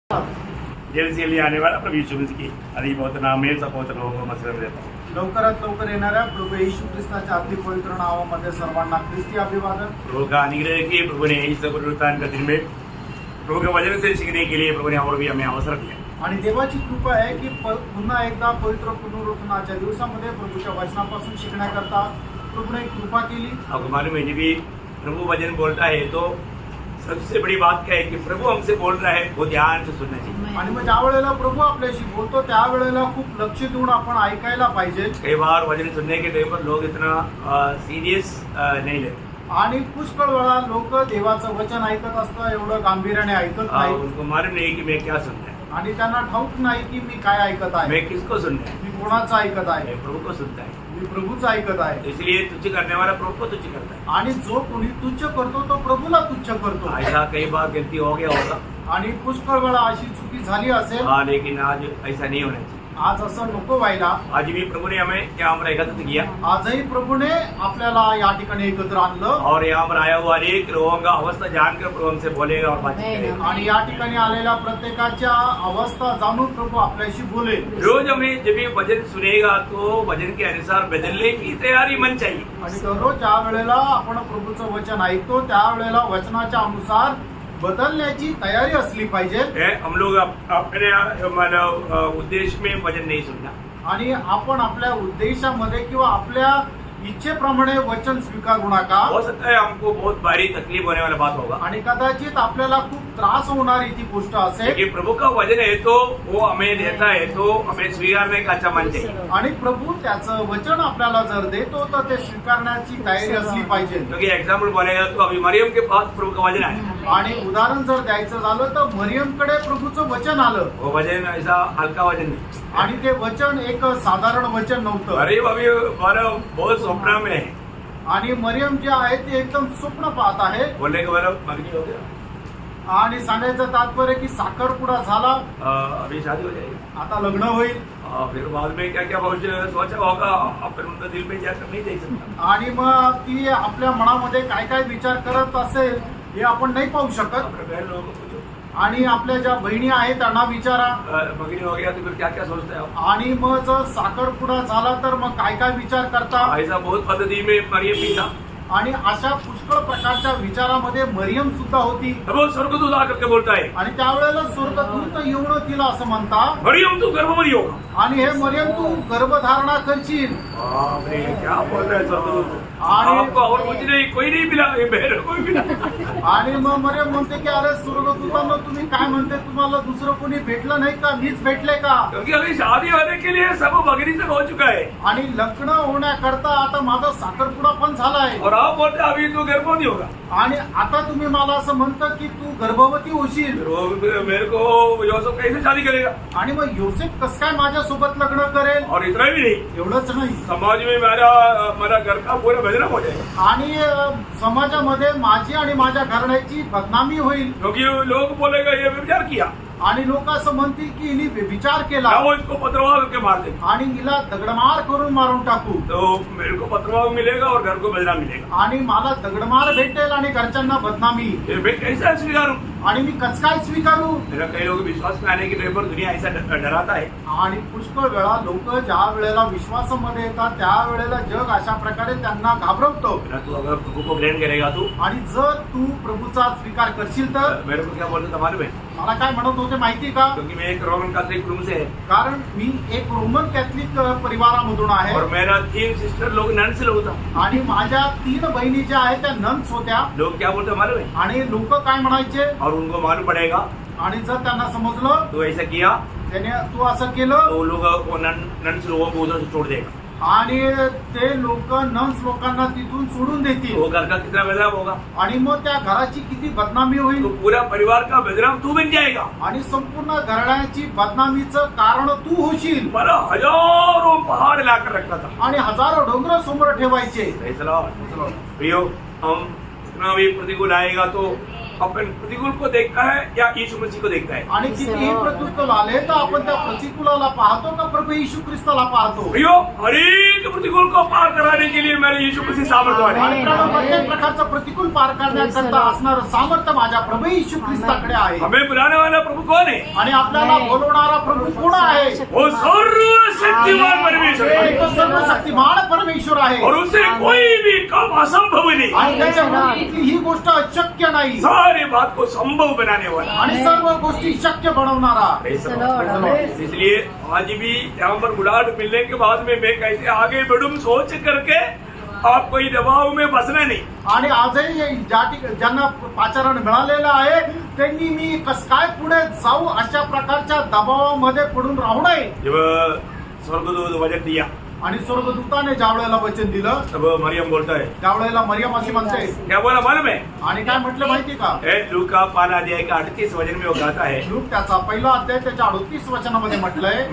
Gel से लिए आने वाला प्रभु यीशु मसीह की आदि बहुत नाम में सपोर्ट लोगों को मसलन देता हूँ। लवकरात लवकर येणाऱ्या प्रभू येशू ख्रिस्ताच्या अति पवित्र नावामध्ये सर्वांना ख्रिस्ती अभिवादन। प्रभु का अनुग्रह की प्रभु ने इस पुनरुत्थान का दिन में प्रभु के वचन से सीखने के लिए प्रभु ने और भी हमें अवसर दिया आणि देवाची कृपा आहे की पुन्हा एकदा पवित्र पुनरुत्थानाच्या दिवसामध्ये प्रभूच्या वचनापासून शिकण्याकरता प्रभूने कृपा केली। आपको मालूम है जब भी प्रभु वचन बोलता है तो सबसे बड़ी बात क्या है कि प्रभु हमसे बोल रहा है वो ध्यान से सुनना चाहिए। आणि मग ज्या वेळेला प्रभू आपल्याशी बोलतो त्यावेळेला खूप लक्ष देऊन आपण ऐकायला पाहिजे। कई बार वचन सुनने के टाइम पर लोग इतना सीरियस नहीं लेते आणि पुष्कळ वेळा लोक देवाचं वचन ऐकत असतं एवढं गांभीर्याने ऐकत नाही। उनको मालूम नहीं कि मैं क्या सुनता है, आणि त्यांना ठाऊक नाही की मी काय ऐकत आहे, मैं किसको सुनता है, मी कोणाचं ऐकत आहे, मैं प्रभु को सुनता है। मी प्रभूचं ऐकत आहे। इसलिए तुच्छ करने वाला प्रभु को तुच्छ करता है। आणि जो कोणी तुच्छ करतो तो प्रभूला तुच्छ करतो। ऐसा कई बार गलती हो गया होगा, आणि पुष्कळ वेळा अशी चुकी झाली असेल। हाँ, लेकिन आज ऐसा नहीं होना चाहिए। आज असं नको व्हायला। आज भी प्रभु ने हमें यहाँ पर एकत्र किया आजही प्रभूने आपल्याला या ठिकाणी एकत्र आणलं और यहाँ पर आया हुआ अनेक लोगों का अवस्था जानकर प्रभु हमसे बोलेगा और बातचीत करेगा। आणि या ठिकाणी आलेल्या प्रत्येकाच्या अवस्था जाणून प्रभु आपल्याशी बोलेल। रोज हमें जब ये वचन सुनेगा तो वचन के अनुसार बदलने की तैयारी मन चाहिए। आणि दररोज ज्या वेळेला आपण प्रभूचं वचन ऐकतो त्यावेळेला वचनाच्या अनुसार बदलण्याची तयारी असली पाहिजे। हम लोग अपने उद्देश्य में वचन नहीं सुनना आणि आपण आपल्या उद्देशामध्ये किंवा आपल्या इच्छेप्रमाणे वचन स्वीकारू नका। हो सकता है हमको बहुत भारी तकलीफ होने वाला बात होगा आणि कदाचित आपल्याला खूप त्रास होणारी ती गोष्ट असेल। कि प्रभु का वचन है तो वो हमें देता है तो हमें स्वीकारने का अच्छा मन चाहिए। आणि प्रभू त्याचं वचन आपल्याला जर देतो तर ते स्वीकारण्याची तयारी असली पाहिजे। क्योंकि एग्जाम्पल बोलेगा तो अभी मरियम के पास प्रभु का वचन आया आणि उदाहरण जर द्यायचं झालं तर मरियमकडे प्रभूचं वचन आलं। वो वचन ऐसा हल्का वचन नहीं आणि ते वचन एक साधारण वचन नव्हतं। अरे अभी हमारा बहुत स्वप्न में है। आणि मरियम जे आहे ते एकदम स्वप्न पाहत आहे। बोलने के बाद मगनी हो गया आणि सांगायचं तात्पर्य की साखरपुडा झाला, अभी शादी हो जाएगी, आता लग्न होईल। फिर बाद में क्या क्या सोचा होगा फिर उनका दिल में जाकर नहीं देख सकता। आणि मग ती आपल्या मनामध्ये काय काय विचार करत असेल हे आपण नाही पाहू शकत। अपने बहन लोगों को पूछो आणि आपल्या ज्या बहिणी आहेत त्यांना विचारा मगनी हो गया तो फिर क्या क्या सोचते हैं आप? आणि मग जर साखरपुडा झाला तर मग काय काय विचार करता। ऐसा बहुत पद्धति में मरियम भी था। आणि अशा पुष्कळ प्रकारच्या विचारामध्ये मरियम सुद्धा होती। वो स्वर्गदूत आकर के बोलता है आणि त्यावेळेला स्वर्गदूत येऊन तिला असं म्हणता, मरियम तू गर्भवती होगा। आणि हे मरियम तू गर्भधारणा करशील। बाप रे, क्या बोल रहा है स्वर्गदूत? आणि आपको और कुछ नहीं, कोई नहीं मिला, ये बहन कोई मिला। आणि मग मरियम म्हणते की अरे स्वर्गदूतांना तुम्ही काय म्हणते, तुम्हाला दुसरं कोणी भेटलं नाही का, मीच भेटले का? क्योंकि अभी शादी होने के लिए सब मगनी से हो चुका है आणि लग्न होण्याकरता आता माझा साखरपुडा पण झालाय और आप बोलते अभी तू गर्भवती होगा। आणि आता तुम्ही मला असं म्हणता की तू गर्भवती होशील। मेरे को योसेफ कैसे शादी करेगा? आणि मग योसेफ कसं काय माझ्यासोबत लग्न करेल? और इतना भी नहीं, एवढंच नाही, समाज में मेरा घर का पूरा बदनाम हो जाएगा। आणि समाजामध्ये माझी आणि माझ्या घराण्याची बदनामी होईल। क्योंकि लोग बोलेगा ये व्यभिचार किया आणि लोक असं म्हणतील की हिने विचार केला वो इसको पत्रवाह करके मार दे आणि हिला दगडमार करून मारून टाकू तो मेरे को पत्रवाह मिलेगा और घर को बदनाम मिलेगा। आणि मला दगडमार भेटेल आणि घरच्यांना बदनामी। मैं कैसा स्वीकारूं? आणि मी कसं काय स्वीकारू? मेरा कई लोग विश्वास में आने के टाइम पर दुनिया ऐसा डराता है। आणि पुष्कळ वेळा लोक ज्या वेळेला विश्वासामध्ये येतात त्यावेळेला जग अशा प्रकारे त्यांना घाबरवतो। तू अगर प्रभु को ग्रहण करेगा तू आणि जर तू प्रभूचा स्वीकार करशील तर मेरे को क्या बोलते मालूम है? मला काय म्हणत होते माहिती का? क्योंकि मैं एक रोमन कैथोलिक कुटुंब से है कारण मी एक रोमन कॅथलिक परिवारामधून आहे और मेरा 3 सिस्टर लोग नन्स लोग था आणि माझ्या 3 बहिणी ज्या आहेत त्या नन्स होत्या। लोग क्या बोलते मालूम है? आणि लोक काय म्हणायचे और उनको मालूम पड़ेगा आणि जर त्यांना समजलं तो ऐसा किया त्याने तू असं केलं तो लोग वो नन्स लोगों को उधर से छोड़ देगा आणि ते लोक नन्स लोकांना तिथून सोडून देतील। वो घर का कितना बदनाम होगा आणि मग त्या घराची किती बदनामी होईल। तो पूरा परिवार का बदनाम तू बन जाएगा आणि संपूर्ण घराण्याची बदनामीचं कारण तू होशील। मला हजारों पहाड़ लाकर रखता था आणि हजारो डोंगर समोर ठेवायचे। प्रियो हम इतना भी प्रतिकूल आएगा तो अपन प्रतिकूल को देखता है या यीशु मसीह को देखता है? आणि कितीही प्रतिकूल आले तर आपण त्या प्रतिकूलाला पाहतो का प्रभू येशू ख्रिस्ताला पाहतो? प्रियो, हर एक प्रतिकूल को पार कराने के लिए मेरे यीशु मसीह सामर्थ्यवान है। आणि प्रत्येक प्रकारचं प्रतिकूल पार करण्याकरता असणारं सामर्थ्य माझ्या प्रभू येशू ख्रिस्ताकडे आहे. हमें बुलाने वाला प्रभु कौन है? आणि आपल्याला बोलवणारा प्रभू कोण आहे? वो सर्वशक्तिमान परमेश्वर आणि है तो सर्वशक्तिमान परमेश्वर आहे. और उससे कोई भी काम असंभव नहीं। आणि त्याच्यामुळे ही गोष्ट अशक्य नाही सारी बात को संभव बनाने वाला। आणि सर्व गोष्टी शक्य बनवणारा. इसलिए आज भी यहाँ पर बुलाहट मिलने के बाद में मैं कैसे आगे बढ़ूं सोच करके आप कोई दबाव में फंसना नहीं। आणि आजही ज्यांना पाचारण मिळालेलं आहे त्यांनी मी कस काय पुढे जाऊ अशा प्रकारच्या दबावामध्ये पडून राहू नये. जब स्वर्गदूत वचन दिया आणि स्वर्गदूताने ज्यावेळेला वचन दिलं तब मरियम बोलता है, त्यावेळेला मरियम अशी म्हणते. क्या बोला मालूम है? आणि काय म्हटलं माहिती का? लूका 5 अध्याय का 38 वचन में वो गाता है, लूक त्याचा पहिला अध्याय त्याच्या 38 वचनामध्ये म्हटलंय,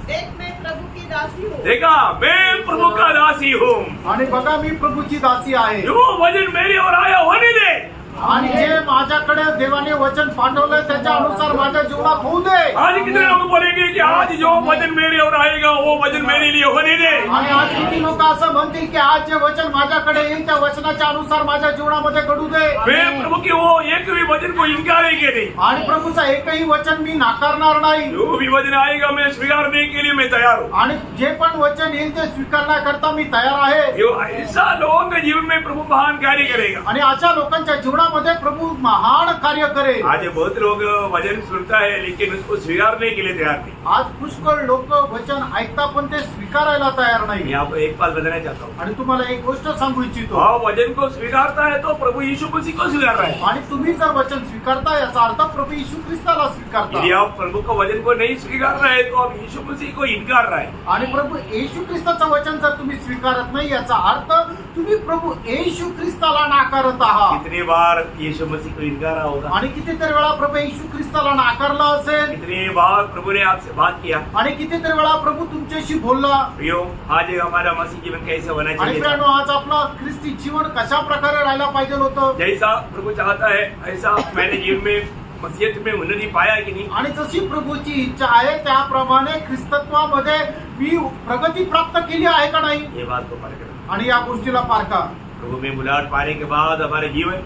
देख मैं प्रभु की दासी हूँ. देखा मैं प्रभु का दासी हूँ, आणि बघा मी प्रभूची दासी आहे. जो वचन मेरे और आया होने दे. आणि जे माझ्याकडे देवाने वचन पाठवलंय त्याच्या अनुसार माझ्या जीवनात होऊ दे. आज कितने लोग बोलेंगे कि आज जो वचन मेरे और आएगा वो वचन मेरे लिए होने दे. आणि आज किती लोक असं म्हणतील की आज जे वचन माझ्याकडे येईल त्या वचनाच्या अनुसार माझ्या जीवनामध्ये घडू दे. मैं प्रभु की वो एक भी वचन को इनकारेंगे नहीं. आणि प्रभूचा एकही वचन मी नाकारणार नाही. जो भी वचन आएगा मैं स्वीकारने के लिए मैं तैयार हूँ. आणि जे पण वचन येईल ते स्वीकारण्याकरता मी तयार आहे. जो ऐसा लोगों के जीवन में प्रभु महान कार्य करेगा. आणि अशा लोकांच्या जीवनामध्ये प्रभू महान कार्य करेल. आज बहुत लोग वचन सुनता है लेकिन उसको स्वीकारने के लिए तैयार नहीं. आज पुष्कळ लोक वचन ऐकता पण ते स्वीकारायला तयार मैं नाही. आपको एक बात बताना चाहता हूँ, आणि तुम्हाला एक गोष्ट सांगू इच्छितो. हाँ वचन को स्वीकारता है तो प्रभु यीशु मसीह को स्वीकार रहा है. आणि तुम्ही जर वचन स्वीकारता याचा अर्थ प्रभू येशू ख्रिस्ताला यदि स्वीकारता. आप प्रभु को वचन को नहीं स्वीकार रहे हैं तो आप यीशु मसीह को इनकार रहा है. आणि प्रभू येशू ख्रिस्ताचं वचन जर तुम्ही स्वीकारत नाही याचा अर्थ तुम्ही प्रभू येशू ख्रिस्ताला नाकारत आहात. कितनी बार यीशु मसीह को इनकारा होगा? आणि कितीतरी वेळा प्रभू येशू ख्रिस्ताला नाकारला असेल. कितनी बार प्रभु ने आपसे बात किया? आणि कितीतरी वेळा प्रभू तुमच्याशी बोलला. प्रियो, आज हमारा मसीह जीवन कैसे होना आणि चाहिए? प्रियानो आज आपला ख्रिस्ती जीवन कशा प्रकारे राहायला पाहिजे होतं. जैसा प्रभु चाहता है ऐसा मैंने जीवन में मसीहत में उन्नति पाया कि नहीं? आणि जशी प्रभूची इच्छा आहे त्याप्रमाणे ख्रिस्तत्वामध्ये मी प्रगती प्राप्त केली आहे का नाही. ये बात को पार करो. आणि या गोष्टीला पारखा. प्रभु में बुलाहट पाने के बाद हमारे जीवन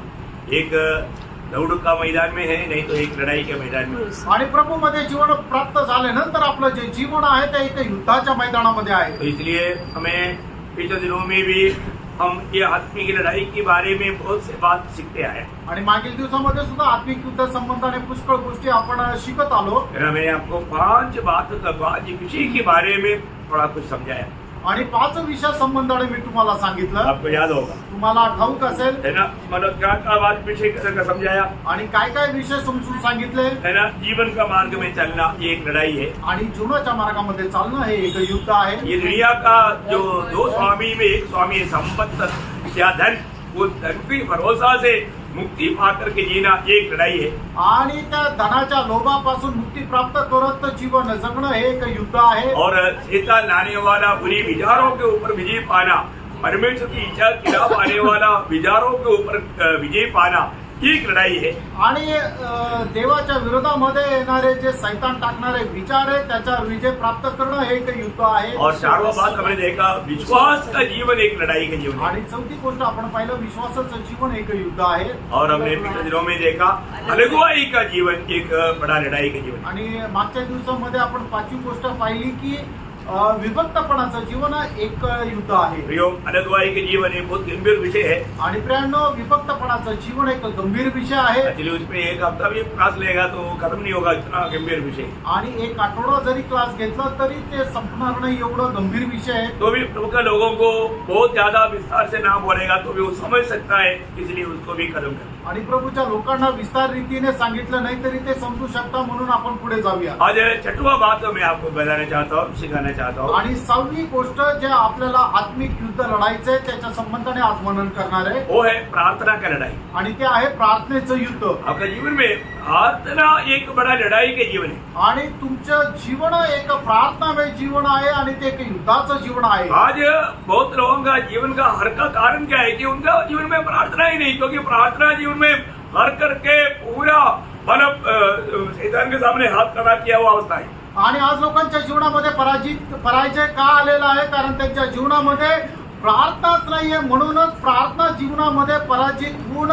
एक दौड़ का मैदान में है, नहीं तो एक लड़ाई के मैदान में. आणि प्रभूमध्ये जीवन प्राप्त झाल्यानंतर आपलं जे जीवन आहे ते एका युद्धाच्या मैदानामध्ये आहे. तो इसलिए हमें पिछले दिनों में भी हम ये आत्मिक लड़ाई के बारे में बहुत से बात सीखते आए. आणि मागील दिवसामध्ये सुद्धा आत्मिक युद्ध संबंधाने पुष्कळ गोष्टी आपण शिकत आलो. मैंने आपको 5 विषय के बारे में थोड़ा कुछ समझाया. आणि 5 विषय संबंधाने मी तुम्हाला सांगितलं. आपको याद होगा तुम्हाला ठाऊक असेल है ना? मतलब क्या बात विषय का समझाया आणि काय काय विषय समजून सांगितले. है ना? जीवन का मार्ग में चलना ये एक लड़ाई है. आणि जीवनाच्या मार्गामध्ये चालणं हे एक युद्ध आहे. ये दुनिया का जो 2 स्वामी में एक स्वामी है संपत्ति या धन, वो धन की भरोसा से मुक्ति पाकर के जीना एक लड़ाई है. आणि त्या धनाच्या लोभापासून मुक्ती प्राप्त करत जीवन जगणं हे एक युद्ध आहे. और शैतान लाने वाला बुरी विचारों के ऊपर विजय पाना, परमेश्वर की इच्छा खिलाफ आने वाला विचारों के ऊपर विजय पाना एक लड़ाई है. आणि देवाच्या विरोधामध्ये येणारे जे सैतान टाकणारे विचार आहे त्याचा विजय प्राप्त करणं हे एक युद्ध आहे. और 4वां बात हमने देखा विश्वास का जीवन एक लड़ाई का जीवन है. आणि 4थी गोष्ट आपण पाहिलं विश्वासाचं जीवन एक युद्ध आहे. और हमने पिछले दिनों में देखा अगुवाई का जीवन एक बड़ा लड़ाई का जीवन. आणि मागच्या दिवसामध्ये आपण 5वी गोष्ट पाहिली की विभक्तपणाचं जीवन एक युद्ध आहे. प्रियो, अगुवाई के जीवन एक बहुत गंभीर विषय है. आणि प्रियांनो विभक्तपणाचं जीवन एक गंभीर विषय आहे. एक्चुअली उसमें एक हफ्ता भी क्लास लेगा तो खत्म नहीं होगा, इतना गंभीर विषय. आणि एक आठवडा जरी क्लास घेतला तरी ते संपणार नाही एवढं गंभीर विषय आहे. तो भी प्रभु के लोगों को बहुत ज्यादा विस्तार से ना बोलेगा तो भी वो समझ सकता है, इसलिए उसको भी खत्म कर. आणि प्रभूच्या लोकांना विस्तार रीतीने सांगितलं नाही तरी ते समजू शकता म्हणून आपण पुढे जाऊया. आज 6वां बात मैं आपको बताना चाहता हूँ, सिखाना चाहता हूँ. आणि 6वी गोष्ट जे आपल्याला आत्मिक युद्ध लढायचंय त्याच्या संबंधाने आज वर्णन करणार आहे वो है प्रार्थना का लड़ाई. आणि ते आहे प्रार्थनेचं युद्ध. आपका जीवन में प्रार्थना एक बड़ा लड़ाई के जीवन है. आणि तुमचं जीवन एक प्रार्थनामय जीवन आहे आणि ते एक युद्धाचं जीवन आहे. आज बहुत लोगों का जीवन का हर का कारण क्या है कि उनका जीवन में प्रार्थना ही नहीं, क्योंकि प्रार्थना जीवन में हार करके पूरा मतलब शैतान के सामने हाथ खड़ा किया हुआ अवस्था है। आणि आज लोकांच्या जीवनामध्ये पराजय का आलेला आहे? कारण त्यांच्या जीवनामध्ये प्रार्थनाच नाहीये, म्हणूनच प्रार्थना जीवनामध्ये पराजित होऊन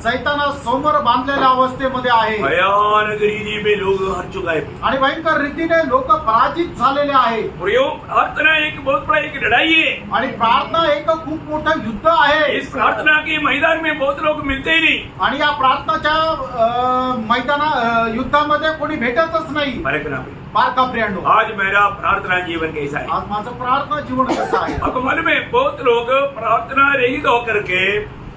सैतानासमोर बांधलेल्या अवस्थेमध्ये आहे भयानक रीति में लोग हार चुका है आणि भयंकर रीतीने लोक पराजित झालेले आहे प्रार्थना एक बहुत बड़ा एक लड़ाई है आणि प्रार्थना एक खूप मोठं युद्ध आहे। इस प्रार्थना के मैदान में बहुत लोग मिलते ही नहीं आणि या प्रार्थनाच्या युद्धामध्ये कोणी भेटतच नाही। बारका प्रियांनो, आज मेरा प्रार्थना जीवन कैसा है? आज माझं प्रार्थना जीवन कसं आहे? आपको मालूम है बहुत लोग प्रार्थना रहित होकर के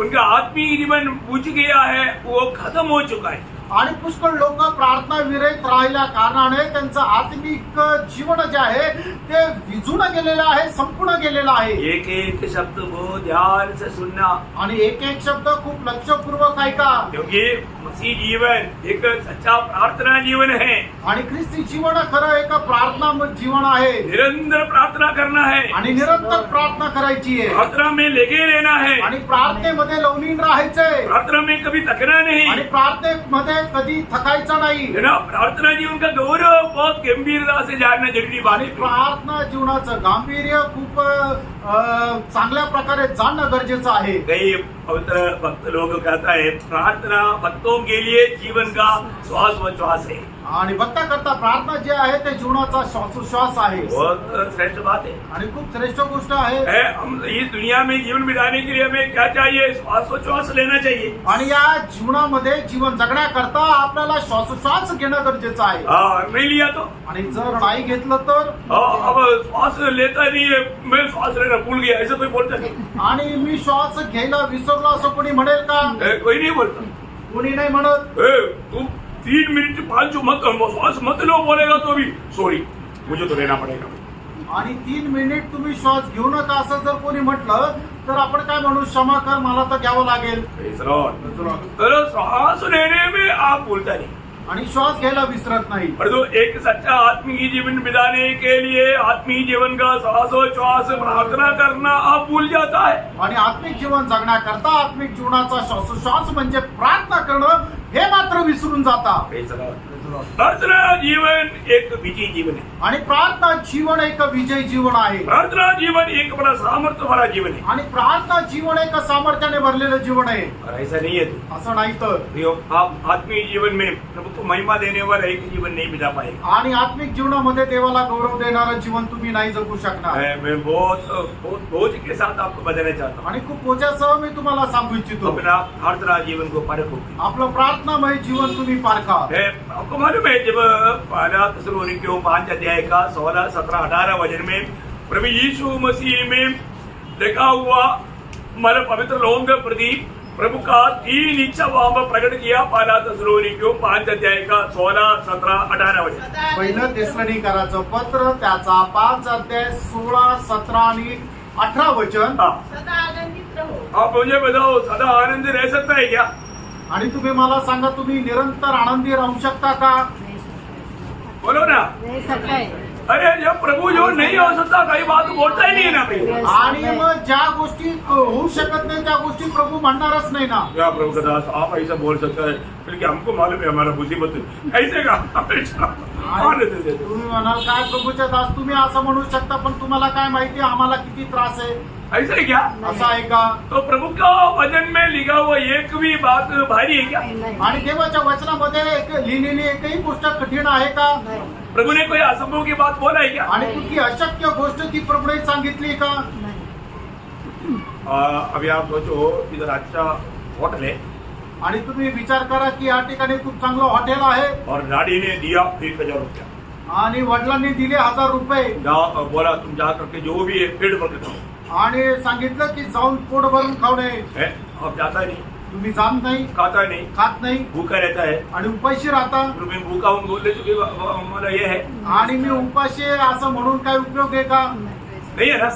उनका आत्मीय जीवन बुझ गया है, वो खत्म हो चुका है। आणि पुष्कळ लोक प्रार्थना विरहित राहिल्या कारणाने त्यांचं आत्मिक जीवन जे आहे ते विझून गेलेलं आहे, संपूर्ण गेलेलं आहे। एक एक शब्द को ध्यान से सुनना आणि एक एक शब्द खूप लक्षपूर्वक ऐका, क्योंकि मसीह जीवन एक सच्चा प्रार्थना जीवन है आणि ख्रिस्ती जीवन खरं एक प्रार्थना जीवन आहे। निरंतर प्रार्थना करना है आणि निरंतर प्रार्थना करायची आहे प्रार्थना में लगे रहना है आणि प्रार्थनेमध्ये लवलीन राहायचंय प्रार्थना में कभी थकना नहीं आणि प्रार्थनेमध्ये कधी थकायचं नाही। है ना? प्रार्थना जीवन का गौरव बहुत गंभीरता से जानना जरूरी बात आणि है। प्रार्थना जीवनाचं गांभीर्य खूप चांगल्या प्रकारे जाणणं गरजेचं आहे। कई पवित्र भक्त लोग कहता है प्रार्थना भक्तों के लिए जीवन का श्वास है। आणि भक्ता करता प्रार्थना जे आहे ते जीवनाचा श्वासोश्वास आहे बहुत श्रेष्ठ बात है। आणि खूप श्रेष्ठ गोष्ट आहे। हम इस दुनिया में जीवन बिताने के लिए हमें क्या चाहिए? श्वासोच्छ्वास लेना चाहिए। आणि या जीवनामध्ये जीवन जगण्याकरता आपल्याला श्वासोश्वास घेणं गरजेचं आहे। नहीं लिया तो आणि जर नाही घेतलं तर अब श्वास लेता नहीं है, मैं श्वास लेना भूल गया, ऐसा कोई बोलता नहीं। आणि मी श्वास घ्यायला विसरलो असं कोणी म्हणेल का? कोई नहीं बोलता। कोणी नाही म्हणत। तुम 3 मिनट फालतू मत श्वास मत लो बोलेगा तो भी सॉरी मुझे तो लेना पड़ेगा। आणि 3 मिनिट तुम्ही श्वास घेऊ नका असं जर कोणी म्हटलं तर आपण काय म्हणू? क्षमा कर, मला तर घ्यावं लागेल। तर श्वास लेने में आप भूलता नहीं आणि श्वास घ्यायला विसरत नाही। और जो एक सच्चा आत्मीय जीवन बिताने के लिए आत्मीय जीवन का श्वासोच्छ्वास प्रार्थना करना आप भूल जाता है। आणि आत्मिक जीवन जगण्याकरता आत्मिक जीवनाचा श्वासोश्वास म्हणजे प्रार्थना करणं हे मात्र विसरून जाता। प्रार्थना जीवन एक विजयी जीवन है आणि प्रार्थना जीवन एक विजय जीवन आहे। प्रार्थना जीवन एक बड़ा सामर्थ्य भरा जीवन है आणि प्रार्थना जीवन एक सामर्थ्याने भरलेलं जीवन आहे। और ऐसा नहीं है असं नाही तर आप आत्मीय जीवन में प्रभु को महिमा देने वाला एक जीवन नहीं बिता पाएगा। आणि आत्मिक जीवनामध्ये देवाला गौरव देणारं जीवन तुम्ही नाही जगू शकणार। मैं बहुत बोझ के साथ आपको बताना चाहता हूँ। आणि खूप बोजासह मी तुम्हाला सांगू इच्छितो अपना प्रार्थना जीवन को परखो। आपलं प्रार्थनामय जीवन तुम्ही पारखा। आपको मालूम है जब पहला थिस्सलुनीकियों 5 अध्याय का 16, 17, 18 वचन में प्रभु यीशु मसीह में लिखा हुआ हमारे पवित्र लोगों के प्रति प्रभु का 3 इच्छा वहां पर प्रकट किया। पहला थिस्सलुनीकियों 5 अध्याय का 16, 17, 18 वचन। पहिलं थिस्सलुनीकराचं पत्र त्याचा 5 अध्याय 16, 17 आणि 18 वचन। सदा आनंदित रहो। आप मुझे बताओ सदा आनंद रह सकता है क्या? आणि तुम्ही मला सांगा तुम्ही निरंतर आनंदी राहू शकता का? बोलो ना। अरे जब प्रभु जो नहीं हो सकता कई बात बोलता ही नहीं है ना भाई। आणि मग ज्या गोष्टी होऊ शकत नाही त्या गोष्टी प्रभु म्हणणारच नाही ना। क्या प्रभु का दास आप ऐसा बोल सकता है? बल्कि हमको मालूम है हमारा मुसीबत ऐसे का तुम्ही म्हणाल काय प्रभूच्या दास तुम्ही असं म्हणू शकता, पण तुम्हाला काय माहिती आम्हाला किती त्रास आहे? ऐसा है क्या? असं आहे का? तो प्रभु का वचन में लिखा हुआ एक भी बात भारी है क्या? आणि देवाच्या वचनामध्ये लिहिलेली एकही गोष्ट कठीण आहे का? प्रभु ने कोई असंभव की बात बोला है क्या? आणि कुठली अशक्य गोष्ट ती प्रभूने सांगितली का? अभी आप सोचो इधर अच्छा होटल है आणि तुम्ही विचार करा की या ठिकाणी खूप चांगलं हॉटेल आहे और डैडी ने दिया 1000 रुपया आणि वडिलांनी दिले 1000 रुपये। बोला तुम जा करके जो भी है पेट भर के खाओ। आणि सांगितलं की जाऊन पोट भरून खाऊ नये। अब जाता नहीं, तुम्ही जात नाही, खाता नहीं, खात नाही भूखा रहता है आणि उपाशी राहता। मैं भूखा हूँ बोलने चुके मला ये है आणि मी उपाशी आहे असं म्हणून काय उपयोग आहे का? नहीं है ना।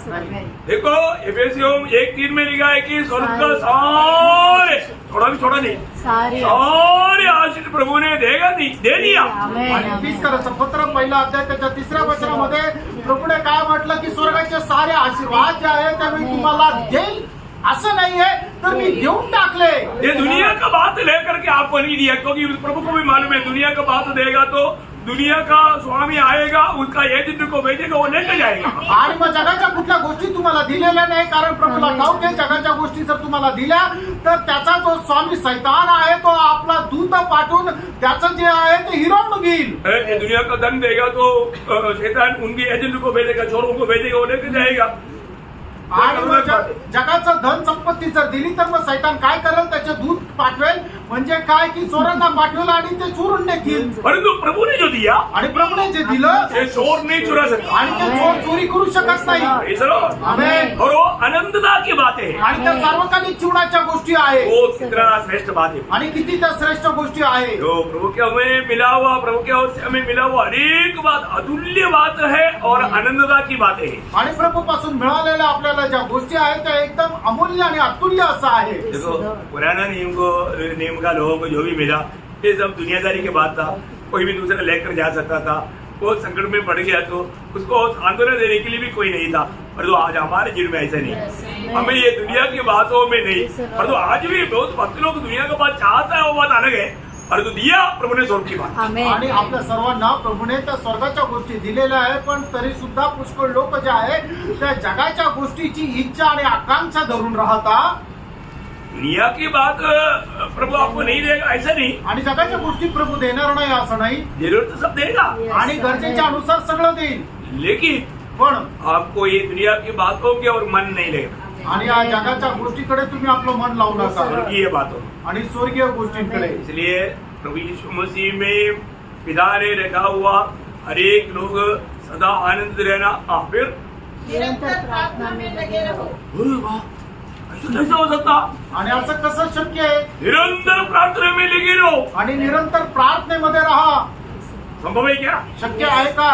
देखो एफेसियों 1:3 में लिखा है कि स्वर्ग का सारे थोड़ा भी छोड़ा नहीं सारे आशीष प्रभु ने देगा नहीं दे दिया। आणि 30 करायचं पत्र पहिला अध्याय त्याच्या 3ऱ्या वचनामध्ये प्रभूने काय म्हटलं की स्वर्गाचे सारे आशीर्वाद जे आहेत ते मी तुम्हाला देईल। असं नाहीये तर मी देऊन टाकले. ये दुनिया का बात लेकर के आपको नहीं दिया, क्योंकि प्रभु को भी मालूम है दुनिया का बात देगा तो दुनिया का स्वामी आएगा, उसका एजेंट को भेजेगा, वो लेकर जाएगा. आणि मग जगाच्या कुठल्या गोष्टी तुम्हाला दिलेल्या नाही, कारण प्रभूला ठाऊक आहे जगाच्या गोष्टी जर तुम्हाला दिल्या तर त्याचा जो स्वामी सैतान आहे तो आपला दूत पाठवून त्याचं जे आहे ते हिरावून घेईल. ये दुनिया का धन देगा तो शैतान उनके एजेंट को भेजेगा, चोरों को भेजेगा, वो लेकर जाएगा. आणि मग जगाचं धन संपत्ती जर दिली तर मग सैतान काय करेल, त्याचे दूत पाठवेल, म्हणजे काय की चोरांना पाठवेल आणि ते चोरून नेतील. परंतु प्रभु ने जो दिया आणि प्रभूने जे दिलं ये चोर नहीं चुरा सकता. आणि ते चोर चोरी करू शकत नाही. Praise the Lord. आमेन. और वो अनंतता की बातें हैं, आणि त्या सार्वकालिक जीवनाच्या गोष्टी आहे वो कितना श्रेष्ठ बात है. आणि किती त्या श्रेष्ठ गोष्टी आहे. जो प्रभु के हमें मिला हुआ, प्रभु के ओर से हमें मिला हुआ हर एक बात अतुल्य बात है और अनंतता की बातें हैं. आणि प्रभू पासून मिळालेल्या आपल्याला ज्या गोष्टी आहेत त्या एकदम अमूल्य आणि अतुल्य असं आहे. देखो पुराना नियम का लोगों को जो भी मिला ये सब दुनियादारी की बात था. कोई भी दूसरा लेकर जा सकता था. वो संकट में पड़ गया तो उसको सांत्वना देने के लिए भी कोई नहीं था. पर तो आज हमारे जीवन में ऐसा नहीं, हमें ये दुनिया की बातों में नहीं. पर तो आज भी बहुत भक्त लोग दुनिया की बात चाहता है, वो बात अलग है. पर तो दिया प्रभु ने स्वर्ग की बात. आणि आपल्या सर्वांना प्रभूने त्या स्वर्गाच्या गोष्टी दिलेल्या आहे, पण तरी सुद्धा पुष्कळ लोक जे आहे त्या जगाच्या गोष्टीची इच्छा आणि आकांक्षा धरून राहतात. दुनिया की बात प्रभु आपको नहीं देगा ऐसा नहीं, आणि जगाच्या गोष्टी प्रभू देणार नाही असं नाही, जरूरत सब देगा. आणि गरजेच्या अनुसार सगळं देईल. लेकिन पण आपको ये दुनिया की बातों के और मन नहीं लगेगा. आणि या जगाच्या गोष्टीकडे तुम्ही आपलं मन लावू नका स्वर्गीय बातों. आणि स्वर्गीय गोष्टींकडे. इसलिए प्रभु यीशु मसीह में पिता ने रखा हुआ हर एक लोग सदा आनंद रहना. फिर निरंतर प्रार्थना में लगे रहो. ऐसा कैसा हो सकता? आणि असं कसं शक्य आहे. निरंतर प्रार्थना में लगे रहो. आणि निरंतर प्रार्थनेमध्ये राहा. संभव है क्या? शक्य आहे का.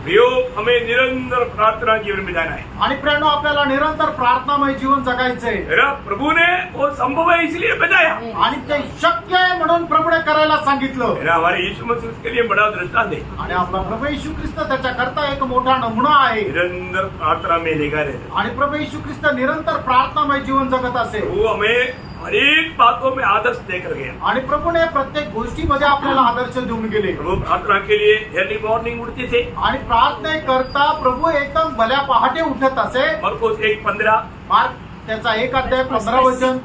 प्रियो, हमें निरंतर प्रार्थना जीवन में जाना है. आणि प्रेरणा आपल्याला निरंतर प्रार्थनामय जीवन जगायचंय. मेरा प्रभु ने वो संभव है इसलिए बताया. आणि ते शक्य आहे म्हणून प्रभूने करायला सांगितलं. मेरा हमारे यीशु मसीह के लिए बड़ा दृष्टांत है. आणि आपला प्रभू येशू ख्रिस्त त्याच्याकरता एक मोठा नमुना आहे. निरंतर प्रार्थना में लेगा रहता. आणि प्रभू येशू ख्रिस्त निरंतर प्रार्थनामय जीवन जगत असे. वो हमें हर एक बातों में आदर्श देकर गया. आणि प्रभूने प्रत्येक गोष्टीमध्ये आपल्याला आदर्श देऊन गेले. प्रभु प्रार्थना के लिए अर्ली मॉर्निंग उठते थे. आणि प्रार्थनेकरता प्रभू एकदम भल्या पहाटे उठत असे. मरकुस 1:15 मार्क त्याचा 1 अध्याय 15 वचन.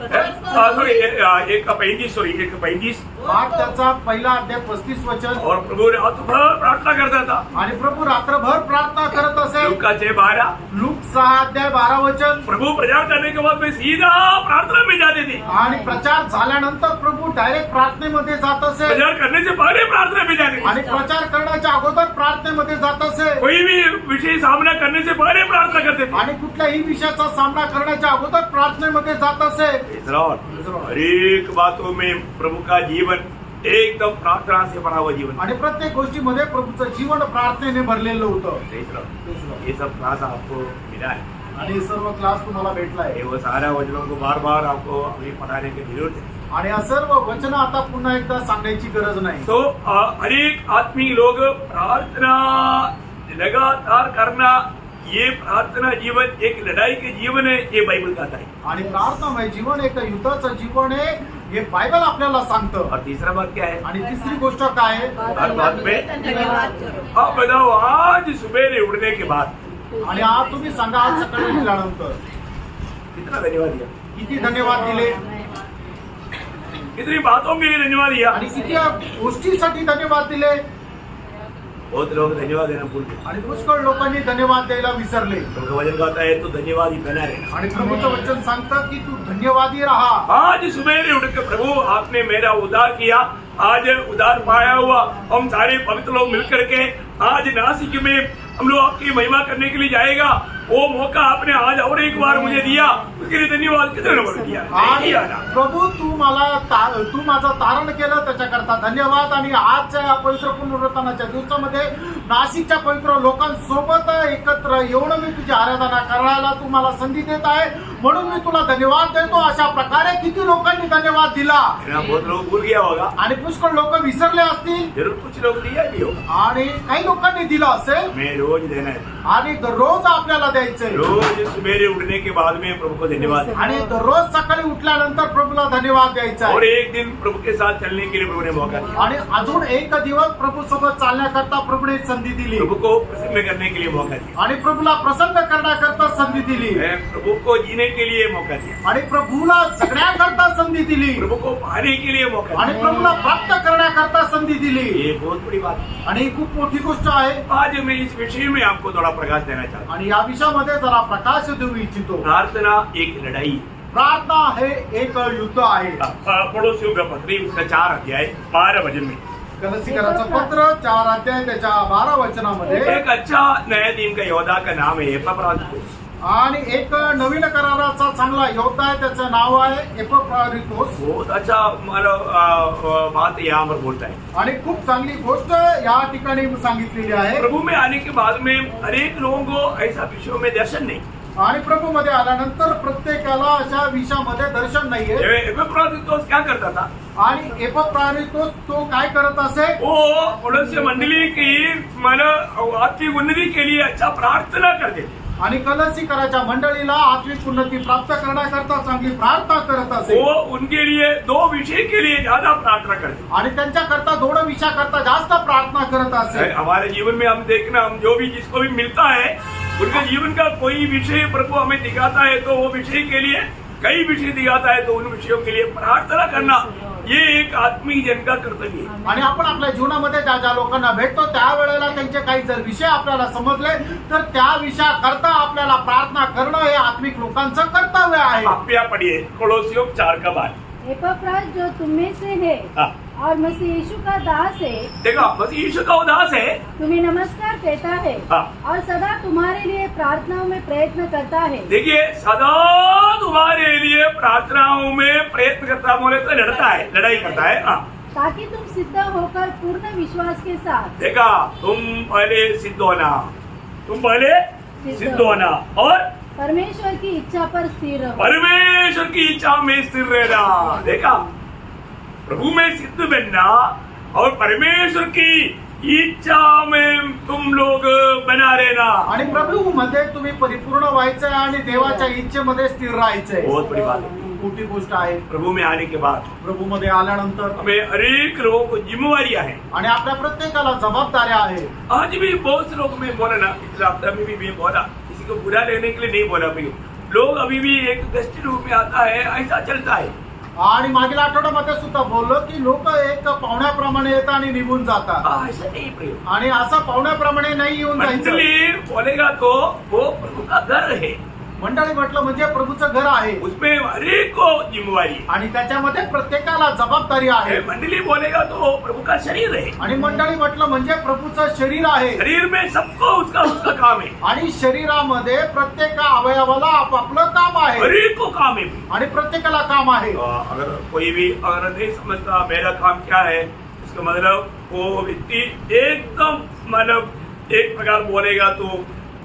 सॉरी 1:35 मार्क त्याचा 1 अध्याय 35 वचन. और प्रभु रात भर प्रार्थना करता था. आणि प्रभू रात्रभर प्रार्थना करत असे. लूका 6:12 लूक 6 अध्याय 12 वचन. प्रभु प्रचार करने के बाद में सीधा प्रार्थना में जाते थे. आणि प्रचार झाल्यानंतर प्रभू डायरेक्ट प्रार्थनेमध्ये जात असे. प्रचार करने से पहले प्रार्थना में जाते आणि थे. प्रचार करण्याच्या अगोदर प्रार्थनेमध्ये जात असे. कोई भी विषय सामना करने से पहले प्रार्थना करते थे. आणि कुठल्याही विषयाचा सामना करण्याच्या अगोदर प्रार्थनेमध्ये जात असे. हर एक बातों में प्रभु का जीवन एकदम प्रार्थना से भरा हुआ जीवन. आणि प्रत्येक गोष्टीमध्ये प्रभूचं जीवन प्रार्थनेने भरलेलं होतं. ये सब क्लास आपको मिला है. आणि हे सर्व क्लास तुम्हाला भेटलाय. ये वो सारा वचनों को बार बार आपको अभी पढ़ाने की जरूरत है. आणि या सर्व वचन आता पुन्हा एकदा सांगण्याची गरज नाही. तो हर एक आत्मीय लोग प्रार्थना लगातार करना, ये प्रार्थना जीवन एक लड़ाई के जीवन है, ये बाइबल कहता है. आणि प्रार्थनामय जीवन एक युद्धाचं जीवन आहे, हे बायबल आपल्याला सांगतं. और तीसरा बात क्या है? आणि तिसरी गोष्ट काय आहे. हर बात में धन्यवाद करो. आप बताओ, आज सुबह उठने के बाद आणि आज तुम्ही सांगा आज सकाळी उठल्यानंतर कितना धन्यवाद दिया, किती धन्यवाद दिले, कितनी बातों के लिए धन्यवाद दिया. आणि किती गोष्टीसाठी धन्यवाद दिले. बहुत लोग धन्यवाद देना भूल गए. आणि पुष्कळ लोकांनी धन्यवाद द्यायला विसरले. तो वचन कहता है तो धन्यवाद ही बना रहना. आणि प्रभूचं वचन सांगतं की तू धन्यवादी राहा. आज सुबह उठकर प्रभु आपने मेरा उद्धार किया. आज उद्धार पाया हुआ हम सारे पवित्र लोग मिलकर के आज नासिक में हम लोग आपकी महिमा करने के लिए जाएगा. वो मौका आपने आज और एक बार मुझे दिया, उसके लिए धन्यवाद. कितने नंबर दिया. आणि प्रभू तू माझं तारण केलं त्याच्याकरता धन्यवाद. आणि आजच्या या पवित्र पुनरुत्थानाच्या दिवसामध्ये नाशिकच्या पवित्र लोकांसोबत एकत्र येऊन मी तुझी आराधना करायला तू मला संधी देत आहे, म्हणून मी तुला धन्यवाद देतो. अशा प्रकारे किती लोकांनी धन्यवाद दिला. बहुत लोग भूल गया होगा. आणि पुष्कळ लोक विसरले असतील. जरूर कुछ लोग दिया भी होगा. आणि काही लोकांनी दिलं असेल. मैं रोज देना है. आणि दररोज आपल्याला द्यायचे रोज सवेरे उठने के बाद में प्रभु को धन्यवाद आणि दररोज सकाळी उठल्यानंतर प्रभूला धन्यवाद द्यायचा और आहे एक दिन प्रभु के साथ चलने के लिए प्रभु ने मौका दिया आणि अजून एक दिवस प्रभू सोबत चालण्याकरता प्रभूने संधी दिली प्रभु को प्रसन्न करने के लिए मौका दिया आणि प्रभूला प्रसन्न करण्याकरता संधी दिली प्रभु को जीने के लिए मौका दिया आणि प्रभूला जगण्याकरता संधी दिली प्रभु को पाने के लिए मौका आणि दिया प्रभूला प्राप्त करण्याकरता संधी दिली ये बहुत बड़ी बात है। आणि ही खूप मोठी गोष्ट आहे आज मैं इस विषय में आपको थोड़ा प्रकाश देना चाहता हूँ। आणि या विषयामध्ये जरा प्रकाश देऊ इच्छितो प्रार्थना एक लड़ाई है। प्रार्थना हे एक युद्ध आहे पड़ोसियों का पत्री उसका 4 अध्याय 12 वचन में कलसीकराचं पत्र 4 अध्याय त्याच्या 12 वचनामध्ये एक अच्छा नया दिन का योद्धा का नाम है एपफ्रादितुस। आणि एक नवीन कराराचा चांगला योद्धा आहे त्याचं नाव आहे एपफ्रादितुस बहुत अच्छा मतलब बात यहाँ पर बोलता है। आणि खूप चांगली गोष्ट या ठिकाणी सांगितलेली आहे प्रभु में आने के बाद में अनेक लोगों को ऐसा विषयों में दर्शन नहीं। आणि प्रभू मध्ये आल्यानंतर प्रत्येकाला अशा विषयामध्ये दर्शन नाहीये एपफ्रादितुस क्या करता था? आणि एपफ्रादितुस तो काय करत असे वो पड़ोसी मंडली की मतलब आत्मिक उन्नति के लिए अच्छा प्रार्थना करते थे। आणि कलसीकराच्या मंडळीला आत्मिक उन्नती प्राप्त करण्याकरता चांगली प्रार्थना करत असे वो उनके लिए 2 विषय के लिए ज्यादा प्रार्थना करते। आणि त्यांच्याकरता 2 विषयाकरता जास्त प्रार्थना करत असे हमारे जीवन में हम देखना, हम जो भी जिसको भी मिलता है उनके जीवन का कोई विषय प्रभु हमें दिखाता है तो वो विषय के लिए कई विषय दिखाता है तो उन विषयों के लिए प्रार्थना करना ये एक आत्मिक जन का कर्तव्य है। आणि आपण आपल्या जीवनामध्ये ज्या ज्या लोकांना भेटतो त्यावेळेला त्यांचे काही जर विषय आपल्याला समजले तर त्या विषयाकरता आपल्याला प्रार्थना करणं हे आत्मिक लोकांचं कर्तव्य आहे। आप यहाँ पढ़िए कोलोसियों 4 का 12। एपफ्रास जो तुम में से है हाँ। और मसीह यीशु का दास है, देखो मसीह यीशु का उदास है तुम्हें नमस्कार कहता है हाँ। और सदा तुम्हारे लिए प्रार्थनाओं में प्रयत्न करता है। देखिए सदा तुम्हारे लिए प्रार्थनाओं में प्रयत्न करता बोले तो लड़ता है, लड़ाई करता है। हाँ। ताकि तुम सिद्ध होकर पूर्ण विश्वास के साथ देखा तुम पहले सिद्ध होना, तुम पहले सिद्ध होना और परमेश्वर की इच्छा पर स्थिर रहो। परमेश्वर की इच्छा में स्थिर रहना। देखा प्रभु में सिद्ध बनना और परमेश्वर की इच्छा में तुम लोग बना रहना। आणि प्रभू मध्ये तुम्ही परिपूर्ण व्हायचंय आणि देवाच्या इच्छेमध्ये स्थिर राहायचंय। बहुत बड़ी बात है। मोठी गोष्ट आहे। प्रभु में आने के बाद प्रभू मध्ये आल्यानंतर हमें हरेक लोगों को जिम्मेवारियां हैं आणि आपल्या प्रत्येकाला जबाबदाऱ्या आहे। आज भी बहुत से लोग मैं बोला ना, पिछले हफ्ता में भी मैं बोला, किसी को बुरा लेने के लिए नहीं बोला भाई, लोग अभी भी एक दृष्टि रूप में आता है ऐसा चलता है। आणि मागील आठवड्यामध्ये सुद्धा बोललो की लोक एक पाहुण्याप्रमाणे येतात आणि निघून जातात ऐसा नहीं प्रयोग। आणि असं पाहुण्याप्रमाणे नाही येऊन जायचं। मंडली बोलेगा तो वो प्रभु का घर है, मंडळी म्हटलं म्हणजे प्रभूचं घर आहे उसमें हरेक को जिम्मेवारी है। आणि त्याच्यामध्ये प्रत्येकाला जबाबदारी आहे। मंडली बोलेगा तो प्रभु का शरीर है, आणि मंडळी म्हटलं म्हणजे प्रभूचं शरीर आहे। शरीर में सबको उसका उसका काम है, आणि शरीरामध्ये प्रत्येक अवयवाला आपापलं काम आहे हरेक को काम है। आणि प्रत्येकाला काम आहे। अगर कोई भी अगर नहीं समझता मेरा काम क्या है, इसका मतलब वो व्यक्ति एकदम मतलब एक प्रकार बोलेगा तो